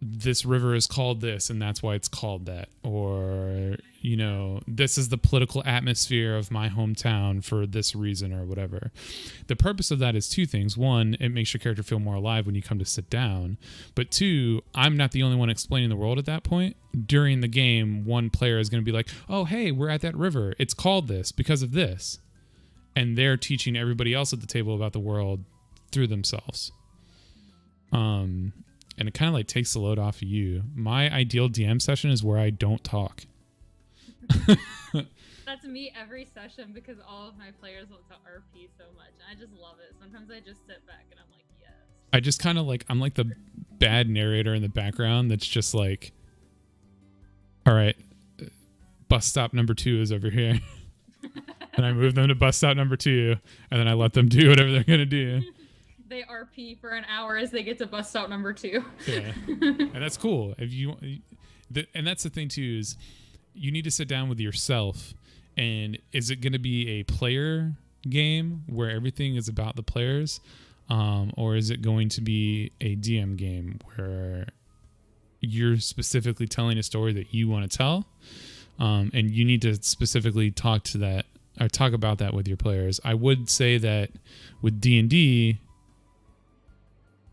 this river is called this and that's why it's called that. Or, this is the political atmosphere of my hometown for this reason or whatever. The purpose of that is two things. One, it makes your character feel more alive when you come to sit down. But two, I'm not the only one explaining the world at that point. During the game, one player is going to be like, oh, hey, we're at that river. It's called this because of this. And they're teaching everybody else at the table about the world through themselves. And it kind of like takes the load off of you. My ideal DM session is where I don't talk. That's me every session because all of my players want to RP so much. And I just love it. Sometimes I just sit back and I'm like, yes. I just kind of like, I'm like the bad narrator in the background that's just like, all right, bus stop number 2 is over here. And I move them to bus stop number 2 and then I let them do whatever they're going to do. They RP for an hour as they get to bus stop number 2. Yeah. And that's cool. If and that's the thing too, is you need to sit down with yourself, and is it going to be a player game where everything is about the players, or is it going to be a DM game where you're specifically telling a story that you want to tell, and you need to specifically talk about that with your players. I would say that with D&D,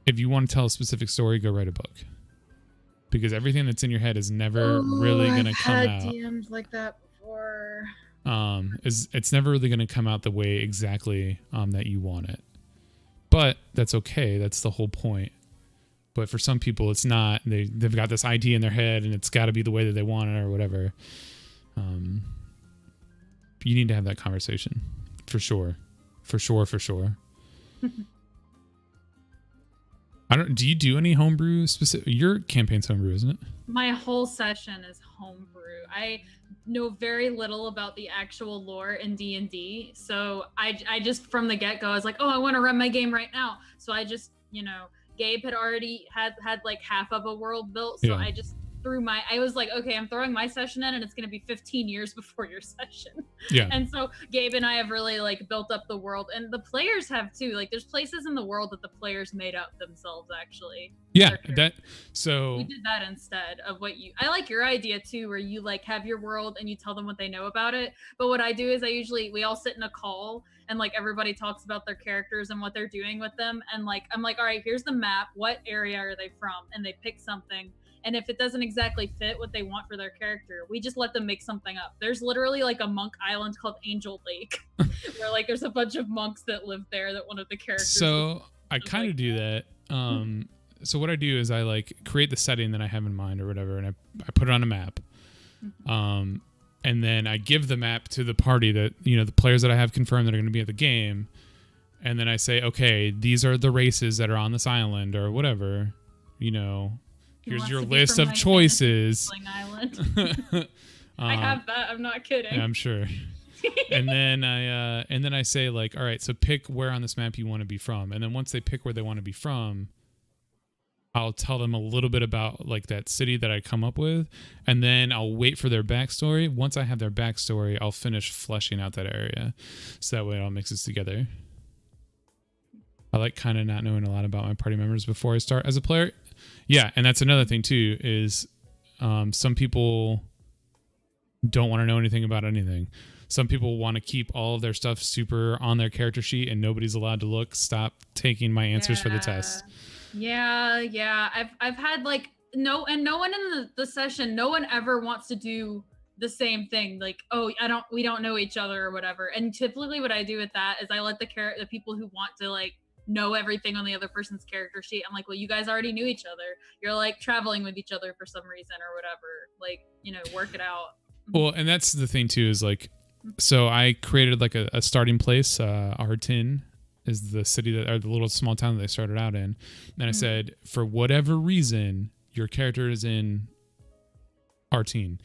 if you want to tell a specific story, go write a book, because everything that's in your head is never really going to come out. I've had DMs like that before. It's never really going to come out the way exactly that you want it, but that's okay. That's the whole point. But for some people, it's not. They've got this idea in their head, and it's got to be the way that they want it or whatever. You need to have that conversation, for sure. Do you do any homebrew specific? Your campaign's homebrew, isn't it? My whole session is homebrew. I know very little about the actual lore in D&D, so I just from the get-go I was like, oh, I want to run my game right now. So I just, Gabe had already had like half of a world built, so I just I was like, okay, I'm throwing my session in, and it's going to be 15 years before your session. Yeah. And so Gabe and I have really like built up the world, and the players have too. Like, there's places in the world that the players made up themselves, actually. Yeah, we did that instead of what I like your idea too, where you like have your world and you tell them what they know about it. But what I do is we all sit in a call, and like everybody talks about their characters and what they're doing with them. And like, I'm like, all right, here's the map. What area are they from? And they pick something. And if it doesn't exactly fit what they want for their character, we just let them make something up. There's literally like a monk island called Angel Lake, where like there's a bunch of monks that live there that one of the characters. So I kind of do that. So what I do is I like create the setting that I have in mind or whatever, and I put it on a map. And then I give the map to the party that, the players that I have confirmed that are going to be at the game. And then I say, okay, these are the races that are on this island or whatever, Here's your list of choices. I have that. I'm not kidding. Yeah, I'm sure. and then I say like, all right, so pick where on this map you want to be from. And then once they pick where they want to be from, I'll tell them a little bit about like that city that I come up with, and then I'll wait for their backstory. Once I have their backstory, I'll finish fleshing out that area, so that way it all mixes together. I like kind of not knowing a lot about my party members before I start as a player. Yeah, and that's another thing too, is some people don't want to know anything about anything. Some people want to keep all of their stuff super on their character sheet, and nobody's allowed to look. Stop taking my answers for the test. Yeah. I've had like no one in the session, no one ever wants to do the same thing. Like, oh, we don't know each other or whatever. And typically what I do with that is I let the people who want to like know everything on the other person's character sheet. I'm like, well, you guys already knew each other. You're like traveling with each other for some reason or whatever. Like, work it out. Well, and that's the thing too, is like, so I created like a starting place. Artin is the city or the little small town that they started out in. And I said, for whatever reason, your character is in Artin.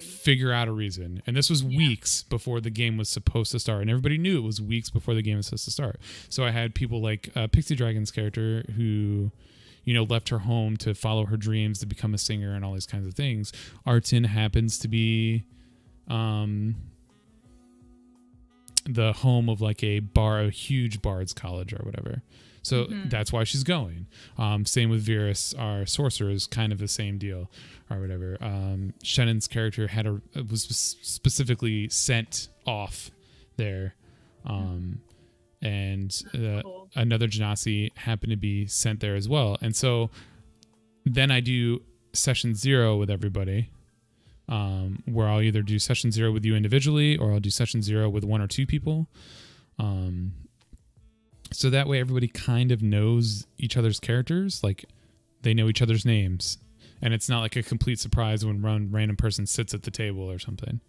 Figure out a reason. And this was weeks before the game was supposed to start, and everybody knew it was weeks before the game was supposed to start. So I had people like Pixie Dragon's character who left her home to follow her dreams to become a singer and all these kinds of things. Artin happens to be the home of like a huge bard's college or whatever. So that's why she's going. Same with Virus, our sorcerer, is kind of the same deal or whatever. Shannon's character was specifically sent off there. And another Genasi happened to be sent there as well. And so then I do session 0 with everybody, where I'll either do session 0 with you individually, or I'll do session 0 with 1 or 2 people. So that way everybody kind of knows each other's characters, like they know each other's names. And it's not like a complete surprise when one random person sits at the table or something.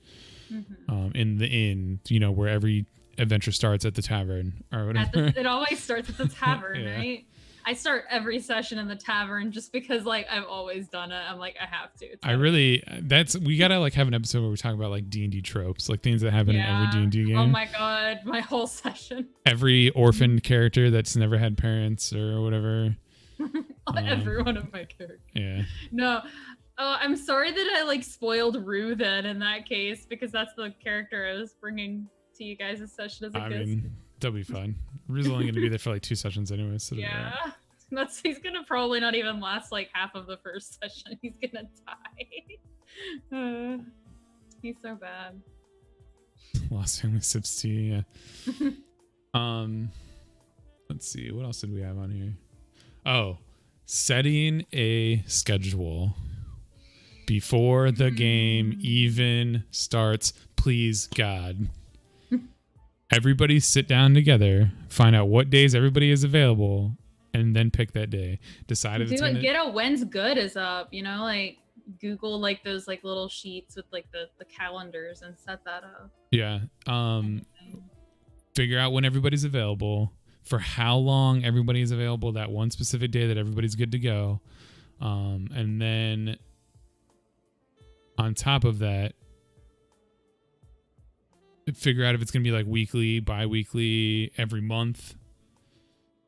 In the inn, where every adventure starts at the tavern or whatever. It always starts at the tavern, right? I start every session in the tavern just because like I've always done it. I'm like, I have to. We gotta like have an episode where we talk about like D&D tropes, like things that happen in every D&D game. Oh my god, my whole session. Every orphaned character that's never had parents or whatever. Every one of my characters. Yeah. No. Oh, I'm sorry that I like spoiled Rue then in that case, because that's the character I was bringing to you guys' session as a guest. mean, that'll be fun. Rue's only going to be there for like 2 sessions anyway. So yeah. He's gonna probably not even last like half of the first session. He's gonna die. He's so bad. Lost Family Sips tea, yeah. Let's see, what else did we have on here? Oh, setting a schedule before the game even starts. Please, God. Everybody sit down together, find out what days everybody is available, and then pick that day. Decide if it's get a when's good is up, you know, like Google like those like little sheets with like the calendars and set that up. Yeah. Figure out when everybody's available, for how long everybody is available that one specific day that everybody's good to go. And then on top of that, figure out if it's going to be like weekly, bi-weekly, every month.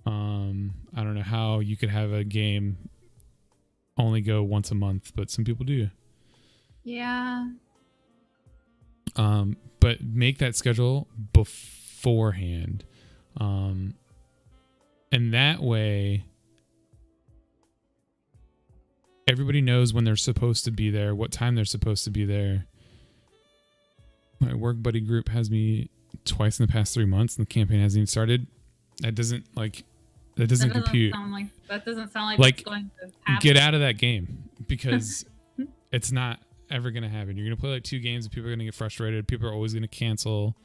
I don't know how you could have a game only go once a month, but some people do. Yeah. But make that schedule beforehand. And that way everybody knows when they're supposed to be there, what time they're supposed to be there. My work buddy group has me twice in the past 3 months and the campaign hasn't even started. That doesn't compute. That doesn't sound like it's going to happen. Get out of that game, because it's not ever going to happen. You're going to play like 2 games and people are going to get frustrated. People are always going to cancel.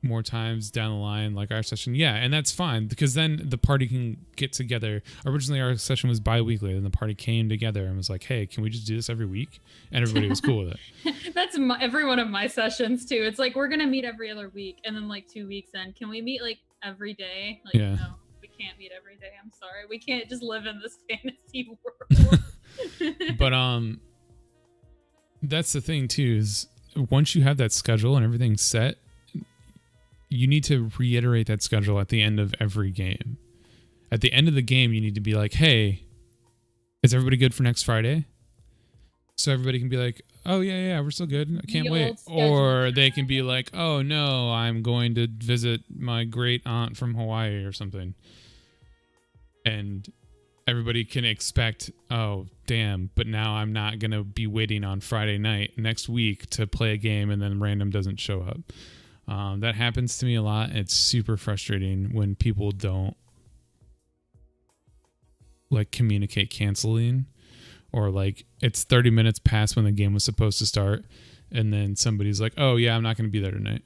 More times down the line, like our session. Yeah, and that's fine, because then the party can get together. Originally our session was bi-weekly, and the party came together and was like, hey, can we just do this every week? And everybody was cool with it. That's every one of my sessions too. It's like, we're going to meet every other week, and then like 2 weeks in, can we meet like every day? Like, yeah. No, we can't meet every day. I'm sorry. We can't just live in this fantasy world. But that's the thing too, is once you have that schedule and everything's set, you need to reiterate that schedule at the end of every game. At the end of the game, you need to be like, hey, is everybody good for next Friday? So everybody can be like, oh, yeah, we're still good. I can't wait. Or they can be like, oh, no, I'm going to visit my great aunt from Hawaii or something. And everybody can expect, oh, damn, but now I'm not going to be waiting on Friday night next week to play a game and then random doesn't show up. That happens to me a lot. It's super frustrating when people don't like communicate canceling, or like it's 30 minutes past when the game was supposed to start, and then somebody's like, oh yeah, I'm not going to be there tonight.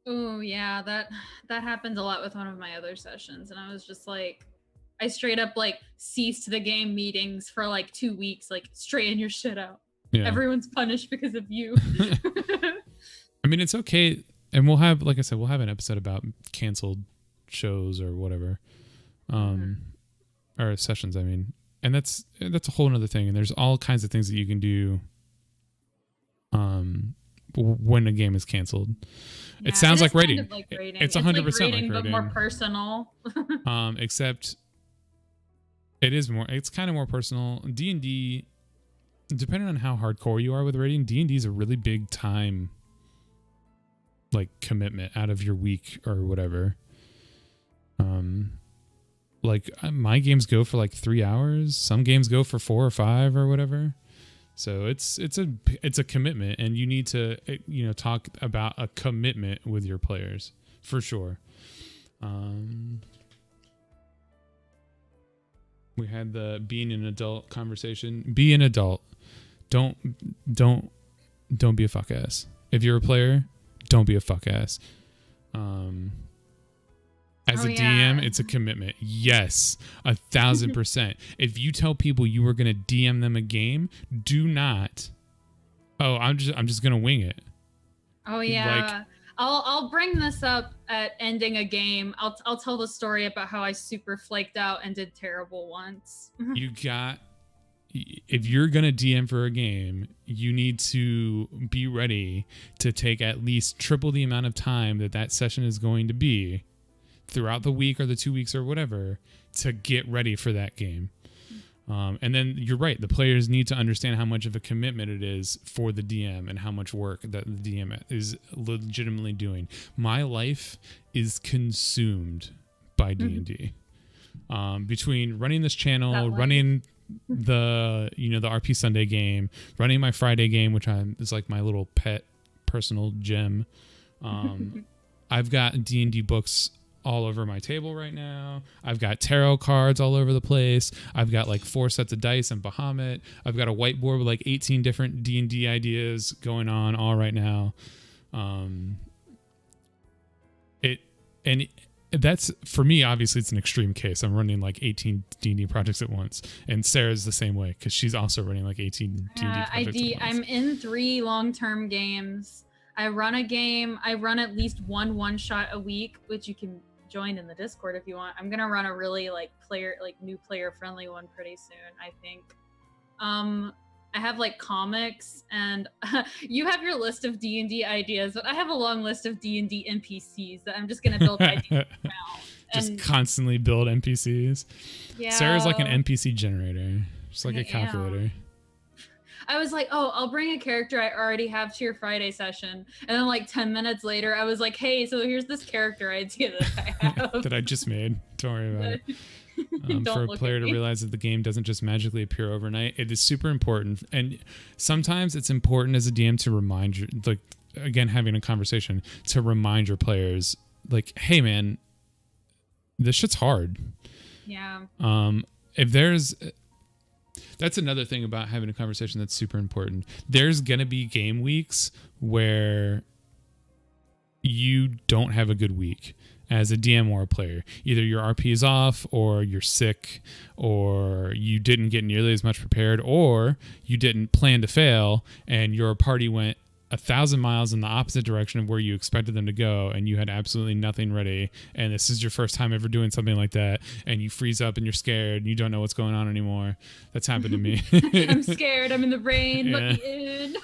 Oh yeah, that happens a lot with one of my other sessions, and I was just like, I straight up like ceased the game meetings for like 2 weeks, like straighten your shit out. Yeah. Everyone's punished because of you. I mean, it's okay. And we'll have, like I said, we'll have an episode about canceled shows or whatever. Or sessions, I mean. And that's a whole nother thing. And there's all kinds of things that you can do when a game is canceled. Yeah, it sounds like rating. Kind of like rating. It's 100% like rating, but more personal. Except it's kind of more personal. D&D, depending on how hardcore you are with rating, D&D is a really big time like commitment out of your week or whatever. Like my games go for like 3 hours. Some games go for 4 or 5 or whatever. So it's a commitment, and you need to, talk about a commitment with your players for sure. We had the being an adult conversation. Be an adult. Don't be a fuck ass. If you're a player, don't be a fuck ass. As a DM, it's a commitment. Yes, 1,000%. If you tell people you were going to DM them a game, do not. Oh, I'm just going to wing it. Oh yeah. Like, I'll bring this up at ending a game. I'll tell the story about how I super flaked out and did terrible once. If you're going to DM for a game, you need to be ready to take at least triple the amount of time that session is going to be throughout the week or the 2 weeks or whatever to get ready for that game. And then you're right. The players need to understand how much of a commitment it is for the DM and how much work that the DM is legitimately doing. My life is consumed by D&D. Between running this channel, running the RP Sunday game, running my Friday game, which is like my little pet personal gem. I've got D&D books all over my table right now. I've got tarot cards all over the place. I've got like 4 sets of dice and Bahamut. I've got a whiteboard with like 18 different D&D ideas going on all right now. That's, for me, obviously it's an extreme case. I'm running like 18 D&D projects at once, and Sarah's the same way because she's also running like 18 D&D projects at once. I'm in 3 long-term games. I run a game. I run at least one shot a week, which you can join in the Discord if you want. I'm gonna run a really new player friendly one pretty soon, I think. I have like comics, and you have your list of D&D ideas, but I have a long list of D&D NPCs that I'm just gonna build ideas around. Just constantly build NPCs. Yeah. Sarah's like an NPC generator, just like a calculator. I was like, oh, I'll bring a character I already have to your Friday session. And then like 10 minutes later, I was like, hey, so here's this character idea that I have. that I just made. Don't worry about it. For a player to realize that the game doesn't just magically appear overnight, it is super important. And sometimes it's important as a DM to remind you, like, again, having a conversation, to remind your players, like, hey, man, this shit's hard. Yeah. If there's... That's another thing about having a conversation that's super important. There's going to be game weeks where you don't have a good week as a DM or a player. Either your RP is off, or you're sick, or you didn't get nearly as much prepared, or you didn't plan to fail and your party went 1,000 miles in the opposite direction of where you expected them to go, and you had absolutely nothing ready, and this is your first time ever doing something like that, and you freeze up and you're scared and you don't know what's going on anymore. That's happened to me. I'm scared. I'm in the rain. Let me in.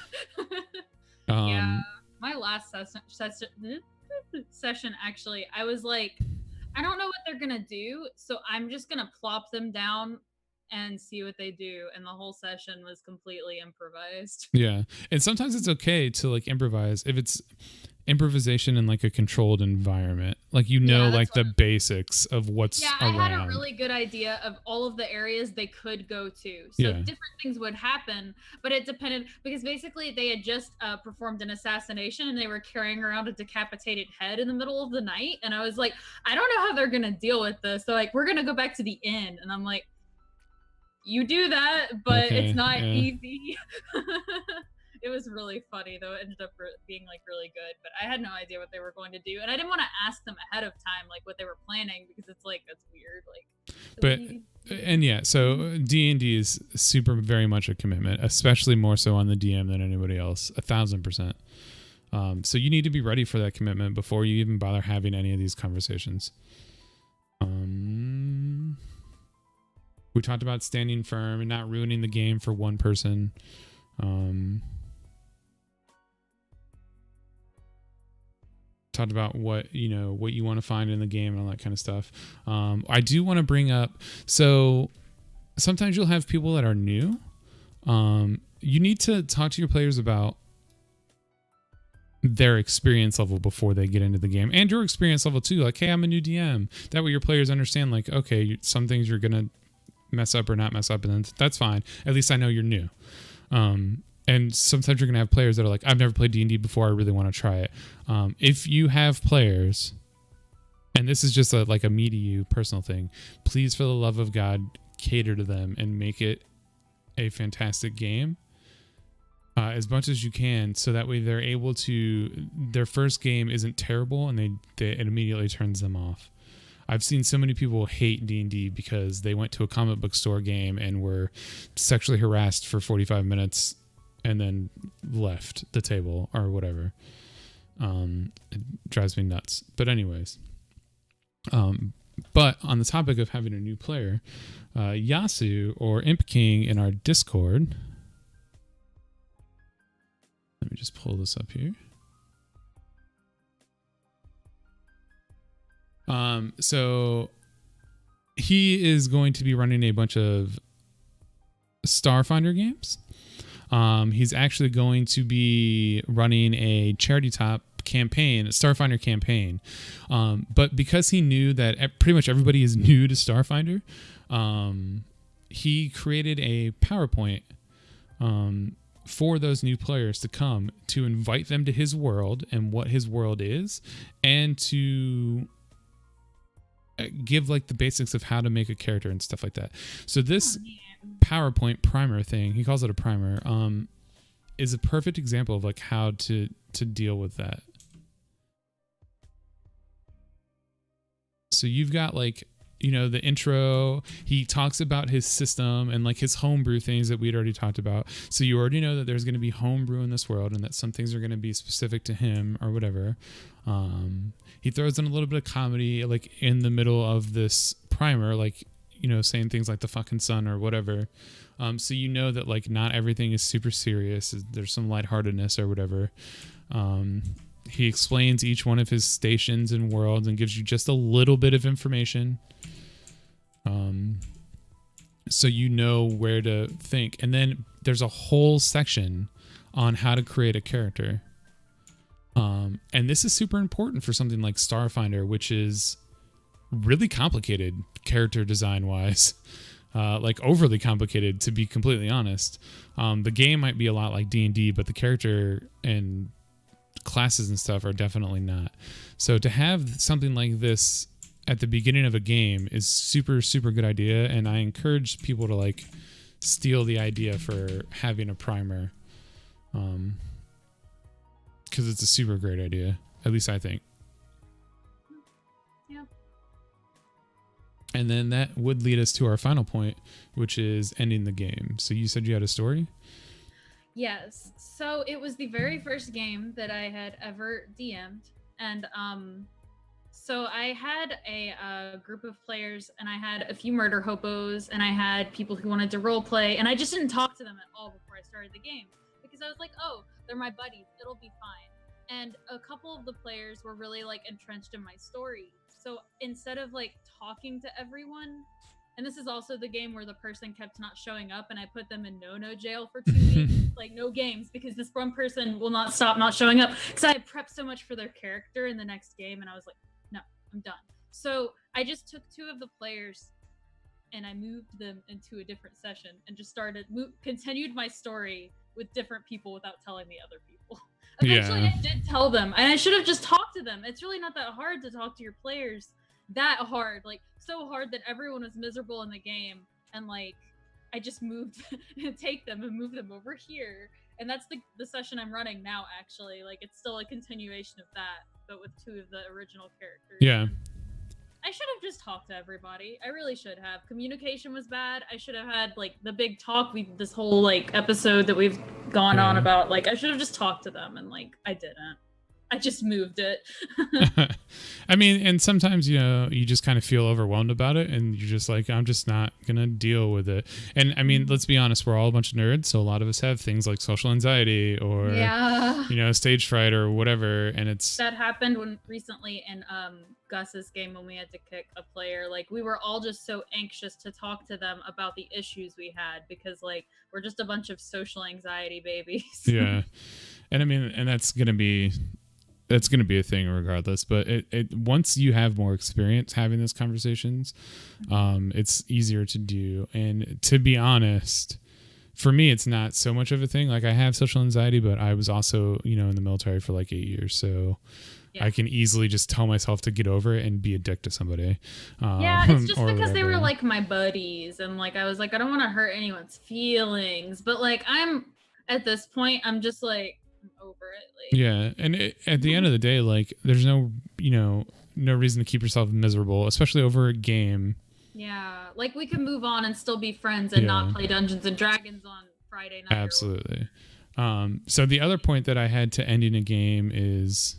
Yeah. My last session, actually, I was like, I don't know what they're going to do, so I'm just going to plop them down and see what they do, and the whole session was completely improvised. Yeah, and sometimes it's okay to like improvise if it's improvisation in like a controlled environment, like like the basics of what's around. I had a really good idea of all of the areas they could go to, so different things would happen, but it depended, because basically they had just performed an assassination and they were carrying around a decapitated head in the middle of the night, and I was like, I don't know how they're gonna deal with this, so like, we're gonna go back to the inn, and I'm like, you do that, but it's not easy. It was really funny, though. It ended up being like really good, but I had no idea what they were going to do, and I didn't want to ask them ahead of time like what they were planning, because it's like, that's weird. So D&D is super, very much a commitment, especially more so on the DM than anybody else, 1,000%. So you need to be ready for that commitment before you even bother having any of these conversations. We talked about standing firm and not ruining the game for one person. Talked about what you want to find in the game and all that kind of stuff. I do want to bring up, so sometimes you'll have people that are new. You need to talk to your players about their experience level before they get into the game, and your experience level too. Like, hey, I'm a new DM. That way your players understand, like, okay, some things you're gonna mess up or not mess up, and then that's fine. At least I know you're new. And sometimes you're gonna have players that are like, I've never played D&D before, I really want to try it. If you have players, and this is just like a me to you personal thing, please, for the love of God, cater to them and make it a fantastic game as much as you can, so that way they're able to, their first game isn't terrible and it immediately turns them off. I've seen so many people hate D&D because they went to a comic book store game and were sexually harassed for 45 minutes and then left the table or whatever. It drives me nuts. But anyways, but on the topic of having a new player, Yasu, or Imp King, in our Discord, let me just pull this up here. So he is going to be running a bunch of Starfinder games. He's actually going to be running a charity top campaign, a Starfinder campaign. But because he knew that pretty much everybody is new to Starfinder, he created a PowerPoint for those new players to come, to invite them to his world and what his world is, and to give like the basics of how to make a character and stuff like that. So this PowerPoint primer thing, he calls it a primer, is a perfect example of like how to deal with that. So you've got like, you know, the intro, he talks about his system and like his homebrew things that we'd already talked about. So you already know that there's going to be homebrew in this world and that some things are going to be specific to him or whatever. He throws in a little bit of comedy like in the middle of this primer, like, you know, saying things like the fucking sun or whatever. So you know that like not everything is super serious. There's some lightheartedness or whatever. He explains each one of his stations and worlds and gives you just a little bit of information. So you know where to think. And then there's a whole section on how to create a character. And this is super important for something like Starfinder, which is really complicated character design wise. Like overly complicated, to be completely honest. The game might be a lot like D&D, but the character and classes and stuff are definitely not. So to have something like this at the beginning of a game is super, super good idea. And I encourage people to like steal the idea for having a primer. Because it's a super great idea. At least I think. Yeah. And then that would lead us to our final point, which is ending the game. So you said you had a story? Yes. So it was the very first game that I had ever DM'd. And so I had a group of players, and I had a few murder hobos, and I had people who wanted to role play, and I just didn't talk to them at all before I started the game because I was like, oh, they're my buddies, it'll be fine. And a couple of the players were really like entrenched in my story. So instead of like talking to everyone, and this is also the game where the person kept not showing up and I put them in no jail for 2 weeks, like no games, because this one person will not stop not showing up because I had prepped so much for their character in the next game, and I was like, no, I'm done. So I just took 2 of the players and I moved them into a different session and just continued my story with different people without telling the other people. Eventually, I did tell them, and I should have just talked to them. It's really not that hard to talk to your players. That hard, like so hard that everyone was miserable in the game, and like I just moved take them and move them over here. And that's the session I'm running now, actually. Like it's still a continuation of that, but with 2 of the original characters. Yeah. I should have just talked to everybody. I really should have. Communication was bad. I should have had like the big talk. This whole like episode that we've gone on about. Like I should have just talked to them, and like I didn't. I just moved it. I mean, and sometimes, you know, you just kind of feel overwhelmed about it and you're just like, I'm just not going to deal with it. And I mean, let's be honest, we're all a bunch of nerds. So a lot of us have things like social anxiety or, you know, stage fright or whatever. And that happened recently in Gus's game when we had to kick a player. Like we were all just so anxious to talk to them about the issues we had because like, we're just a bunch of social anxiety babies. Yeah. And I mean, and that's going to be a thing regardless, but it once you have more experience having those conversations, it's easier to do. And to be honest, for me, it's not so much of a thing. Like I have social anxiety, but I was also, you know, in the military for like 8 years. So I can easily just tell myself to get over it and be a dick to somebody. It's just because they were like my buddies. And like, I was like, I don't want to hurt anyone's feelings, but like, at this point, I'm just like, over it. Like, yeah. And at the end of the day, like there's no reason to keep yourself miserable, especially over a game. Yeah. Like we can move on and still be friends and not play Dungeons and Dragons on Friday night. Absolutely. So the other point that I had to ending a game is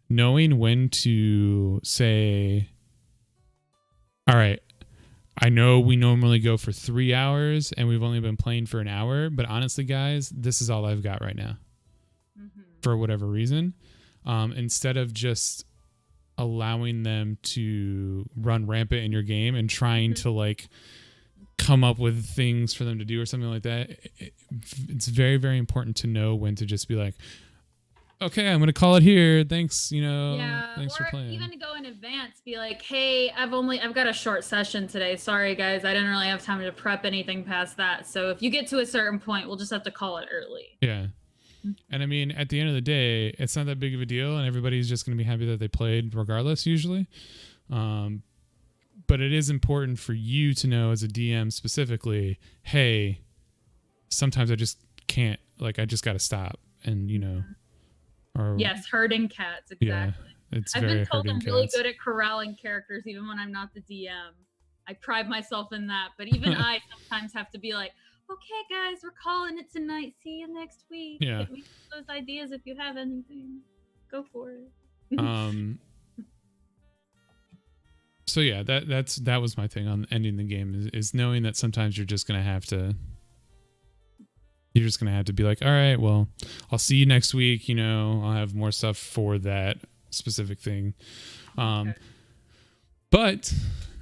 knowing when to say, all right, I know we normally go for 3 hours and we've only been playing for an hour, but honestly, guys, this is all I've got right now. For whatever reason, instead of just allowing them to run rampant in your game and trying to like come up with things for them to do or something like that. It's very, very important to know when to just be like, okay, I'm gonna call it here. Thanks, thanks for playing. Even to go in advance, be like, hey, I've got a short session today. Sorry guys, I didn't really have time to prep anything past that. So if you get to a certain point, we'll just have to call it early. Yeah. And I mean, at the end of the day, it's not that big of a deal, and everybody's just gonna be happy that they played regardless, usually. But it is important for you to know as a DM specifically, hey, sometimes I just can't, I just got to stop. And, yes, herding cats, exactly. Yeah, it's I've very been told I'm really cats. good at corralling characters even when I'm not the DM. I pride myself in that, but even I sometimes have to be like, okay, guys, we're calling it tonight. See you next week. Yeah. Hit me with those ideas if you have anything. Go for it. So yeah, that was my thing on ending the game is knowing that sometimes you're just gonna have to be like, all right, well, I'll see you next week. I'll have more stuff for that specific thing. Okay. But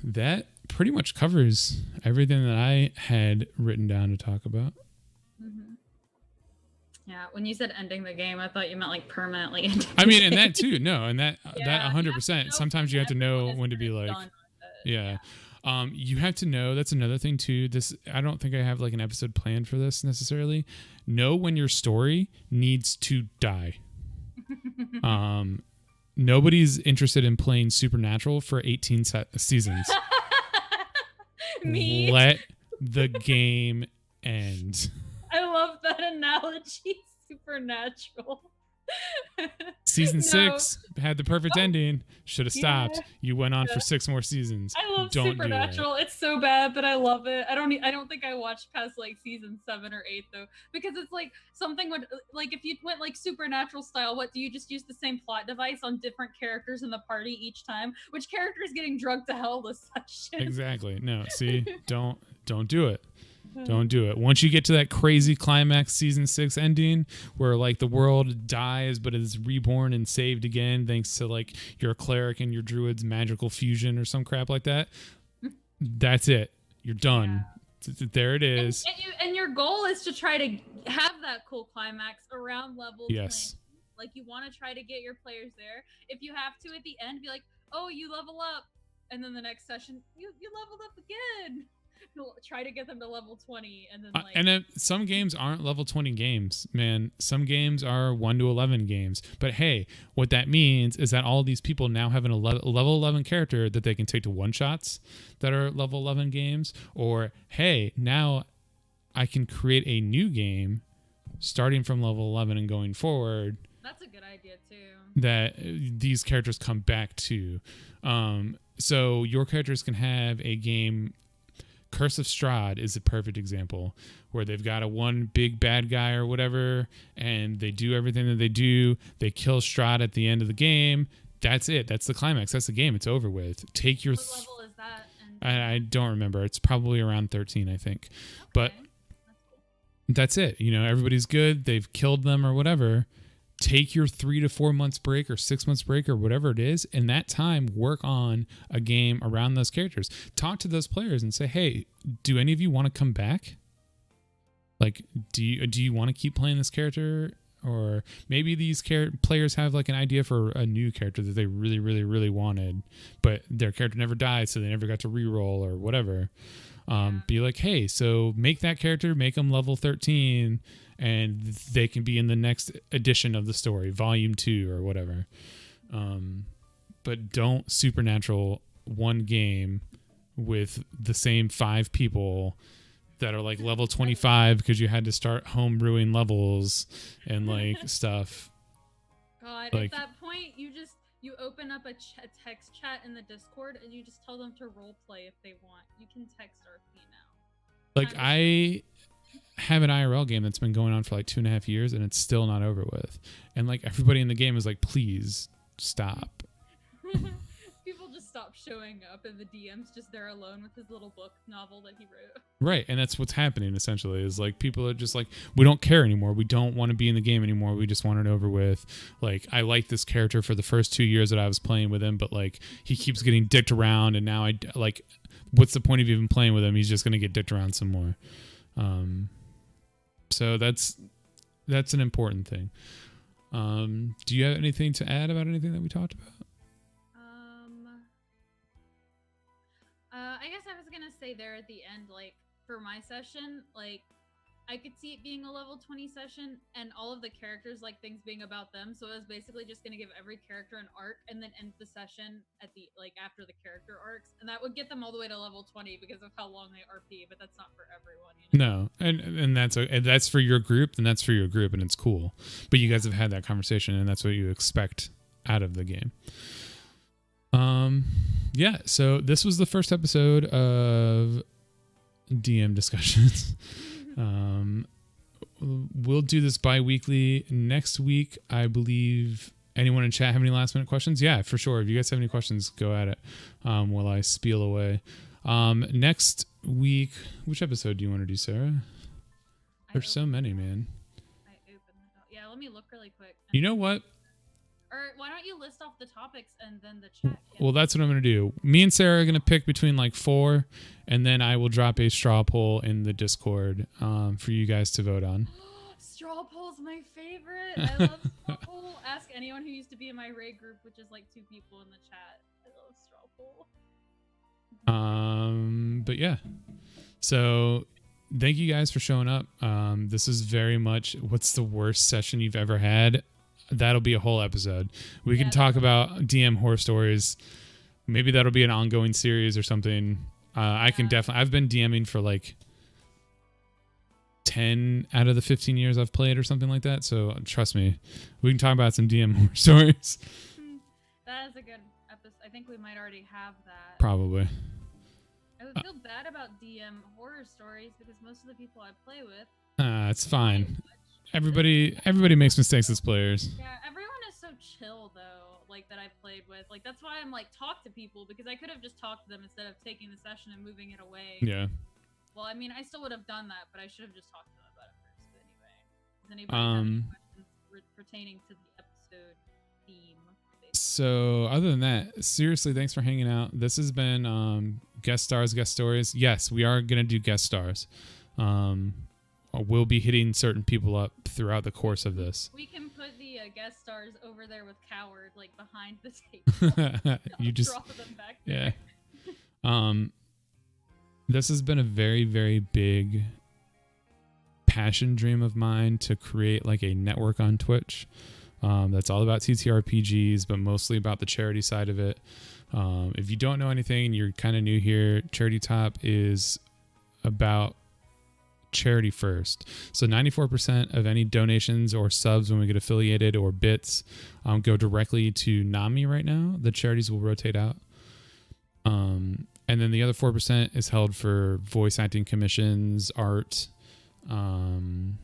that pretty much covers everything that I had written down to talk about. Mm-hmm. Yeah, when you said ending the game, I thought you meant like permanently ending. I mean, and that too. No, and that 100%. Sometimes you have to know when to be like, yeah. You have to know. That's another thing too. I don't think I have like an episode planned for this necessarily. Know when your story needs to die. Nobody's interested in playing Supernatural for 18 seasons. Me. Let the game end. I love that analogy. Supernatural. Season 6 had the perfect ending. Should have stopped. You went on for 6 more seasons. I love Supernatural. It's so bad, but I love it. I don't think I watched past like season 7 or 8 though, because it's like something would like if you went like Supernatural style. What do you just use the same plot device on different characters in the party each time? Which character is getting drugged to hell this session? Exactly. No, see, don't do it. Don't do it. Once you get to that crazy climax season 6 ending where like the world dies but is reborn and saved again thanks to like your cleric and your druid's magical fusion or some crap like that, that's it. You're done. Yeah. There it is. And your goal is to try to have that cool climax around level 20. Like you want to try to get your players there. If you have to at the end, be like, oh, you level up, and then the next session you leveled up again. Try to get them to level 20 and then and then some games aren't level 20 games, man. Some games are 1 to 11 games. But hey, what that means is that all these people now have a level 11 character that they can take to one shots that are level 11 games. Or hey, now I can create a new game starting from level 11 and going forward. That's a good idea too. That these characters come back to. So your characters can have a game. Curse of Strahd is a perfect example where they've got a one big bad guy or whatever, and they do everything that they do. They kill Strahd at the end of the game. That's it. That's the climax. That's the game. It's over with. Take your. What level is that? I don't remember. It's probably around 13, I think. Okay. But that's it. Everybody's good. They've killed them or whatever. Take your 3 to 4 months break or 6 months break or whatever it is. In that time, work on a game around those characters. Talk to those players and say, hey, do any of you want to come back? Like, do you want to keep playing this character? Or maybe these players have like an idea for a new character that they really, really, really wanted, but their character never died, so they never got to reroll or whatever. Be like, hey, so make that character, make them level 13, and they can be in the next edition of the story, volume 2 or whatever. But don't Supernatural one game with the same 5 people that are like level 25 because you had to start home brewing levels and like stuff. God, at that point, you open up a text chat in the Discord and you just tell them to role play if they want. You can text RP now. Like I have an IRL game that's been going on for like 2.5 years and it's still not over with. And like everybody in the game is like, please stop. People just stop showing up and the DM's just there alone with his little book novel that he wrote. Right. And that's what's happening essentially is like people are just like, we don't care anymore. We don't want to be in the game anymore. We just want it over with. Like I liked this character for the first 2 years that I was playing with him, but like he keeps getting dicked around and now I like what's the point of even playing with him? He's just going to get dicked around some more. So that's an important thing. Do you have anything to add about anything that we talked about? I guess I was gonna say there at the end, like for my session, like I could see it being a level 20 session and all of the characters, like things being about them. So I was basically just gonna give every character an arc and then end the session at the like after the character arcs, and that would get them all the way to level 20 because of how long they RP. But that's not for everyone, you know? No, and that's for your group, then that's for your group, and it's cool. But you guys have had that conversation, and that's what you expect out of the game. Yeah, so this was the first episode of DM discussions. We'll do this bi-weekly. Next week, I believe. Anyone in chat have any last minute questions? Yeah, for sure. If you guys have any questions, go at it while I spiel away. Next week, which episode do you want to do, Sarah? There's so many, man. I opened it up. Yeah, let me look really quick. You know what? Or why don't you list off the topics and then the chat? Well, that's what I'm going to do. Me and Sarah are going to pick between like 4, and then I will drop a straw poll in the Discord for you guys to vote on. Straw poll's my favorite. I love straw poll. Ask anyone who used to be in my raid group, which is like 2 people in the chat. I love straw poll. But yeah. So thank you guys for showing up. This is very much what's the worst session you've ever had. That'll be a whole episode. We can talk about DM horror stories. Maybe that'll be an ongoing series or something. I can definitely. I've been DMing for like 10 out of the 15 years I've played or something like that. So trust me, we can talk about some DM horror stories. That is a good episode. I think we might already have that. Probably. I would feel bad about DM horror stories because most of the people I play with. It's fine. Everybody makes mistakes as players. Yeah, everyone is so chill though, like that I've played with. Like that's why I'm like talk to people, because I could have just talked to them instead of taking the session and moving it away. Yeah. Well, I mean, I still would have done that, but I should have just talked to them about it first. But anyway, does anybody have any questions pertaining to the episode theme? Basically? So other than that, seriously, thanks for hanging out. This has been guest stars, guest stories. Yes, we are gonna do guest stars. We'll be hitting certain people up throughout the course of this. We can put the guest stars over there with Coward, like behind the table. You just draw them back there. Yeah. This has been a very, very big passion dream of mine to create like a network on Twitch. That's all about TTRPGs, but mostly about the charity side of it. If you don't know anything and you're kind of new here, Charity Top is about charity first. So 94% of any donations or subs when we get affiliated or bits go directly to NAMI right now. The charities will rotate out. And then the other 4% is held for voice acting commissions, art. Even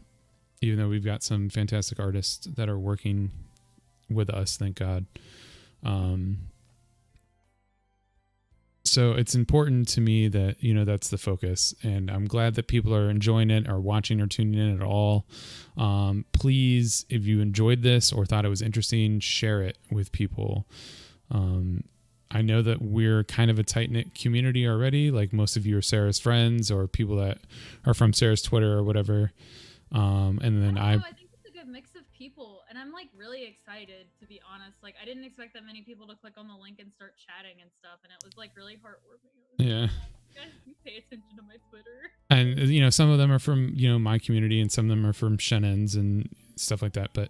though we've got some fantastic artists that are working with us, thank God. So it's important to me that, that's the focus, and I'm glad that people are enjoying it or watching or tuning in at all. Please, if you enjoyed this or thought it was interesting, share it with people. I know that we're kind of a tight-knit community already. Like most of you are Sarah's friends or people that are from Sarah's Twitter or whatever. And then I think it's a good mix of people, and I'm like really excited, to be honest. Like I didn't expect that many people to click on the link and start chatting and stuff, and it was like really heartwarming. Yeah. You guys do pay attention to my Twitter. And some of them are from my community, and some of them are from Shannon's and stuff like that. But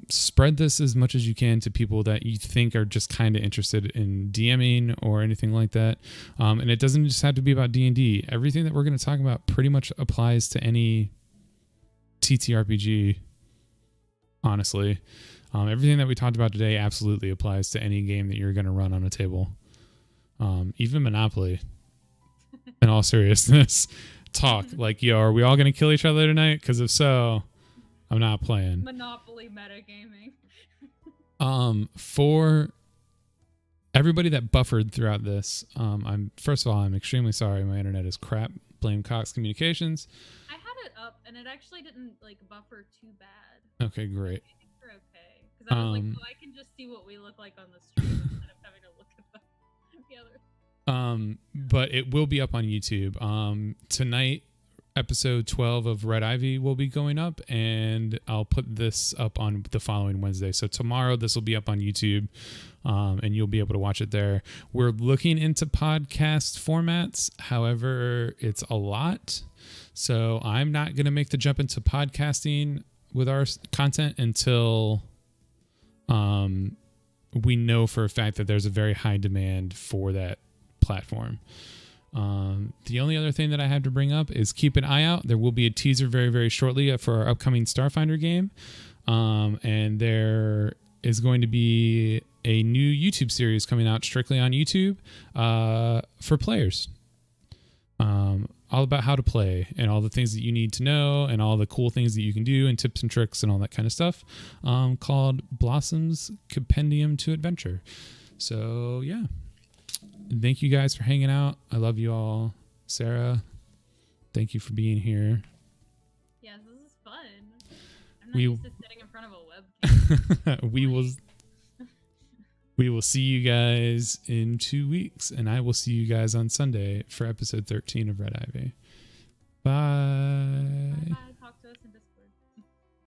spread this as much as you can to people that you think are just kind of interested in DMing or anything like that. And it doesn't just have to be about D&D. Everything that we're going to talk about pretty much applies to any TTRPG, honestly. Everything that we talked about today absolutely applies to any game that you're going to run on a table. Even Monopoly. In all seriousness, talk like, yo, are we all going to kill each other tonight? Because if so, I'm not playing. Monopoly metagaming. For everybody that buffered throughout this, I'm extremely sorry. My internet is crap. Blame Cox Communications. I had it up and it actually didn't like buffer too bad. Okay, great. I think we're okay. Because I was like, I can just see what we look like on the stream instead of having to look at the other. But it will be up on YouTube. Tonight, episode 12 of Red Ivy will be going up, and I'll put this up on the following Wednesday. So tomorrow this will be up on YouTube, and you'll be able to watch it there. We're looking into podcast formats. However, it's a lot. So I'm not going to make the jump into podcasting with our content until we know for a fact that there's a very high demand for that platform. The only other thing that I have to bring up is keep an eye out. There will be a teaser very, very shortly for our upcoming Starfinder game. And there is going to be a new YouTube series coming out strictly on YouTube for players. All about how to play and all the things that you need to know and all the cool things that you can do and tips and tricks and all that kind of stuff, called Blossom's Compendium to Adventure. So, yeah. Thank you guys for hanging out. I love you all. Cerah, thank you for being here. Yes, this is fun. I'm not used to sitting in front of a webcam. We will see you guys in 2 weeks, and I will see you guys on Sunday for episode 13 of Red Ivy.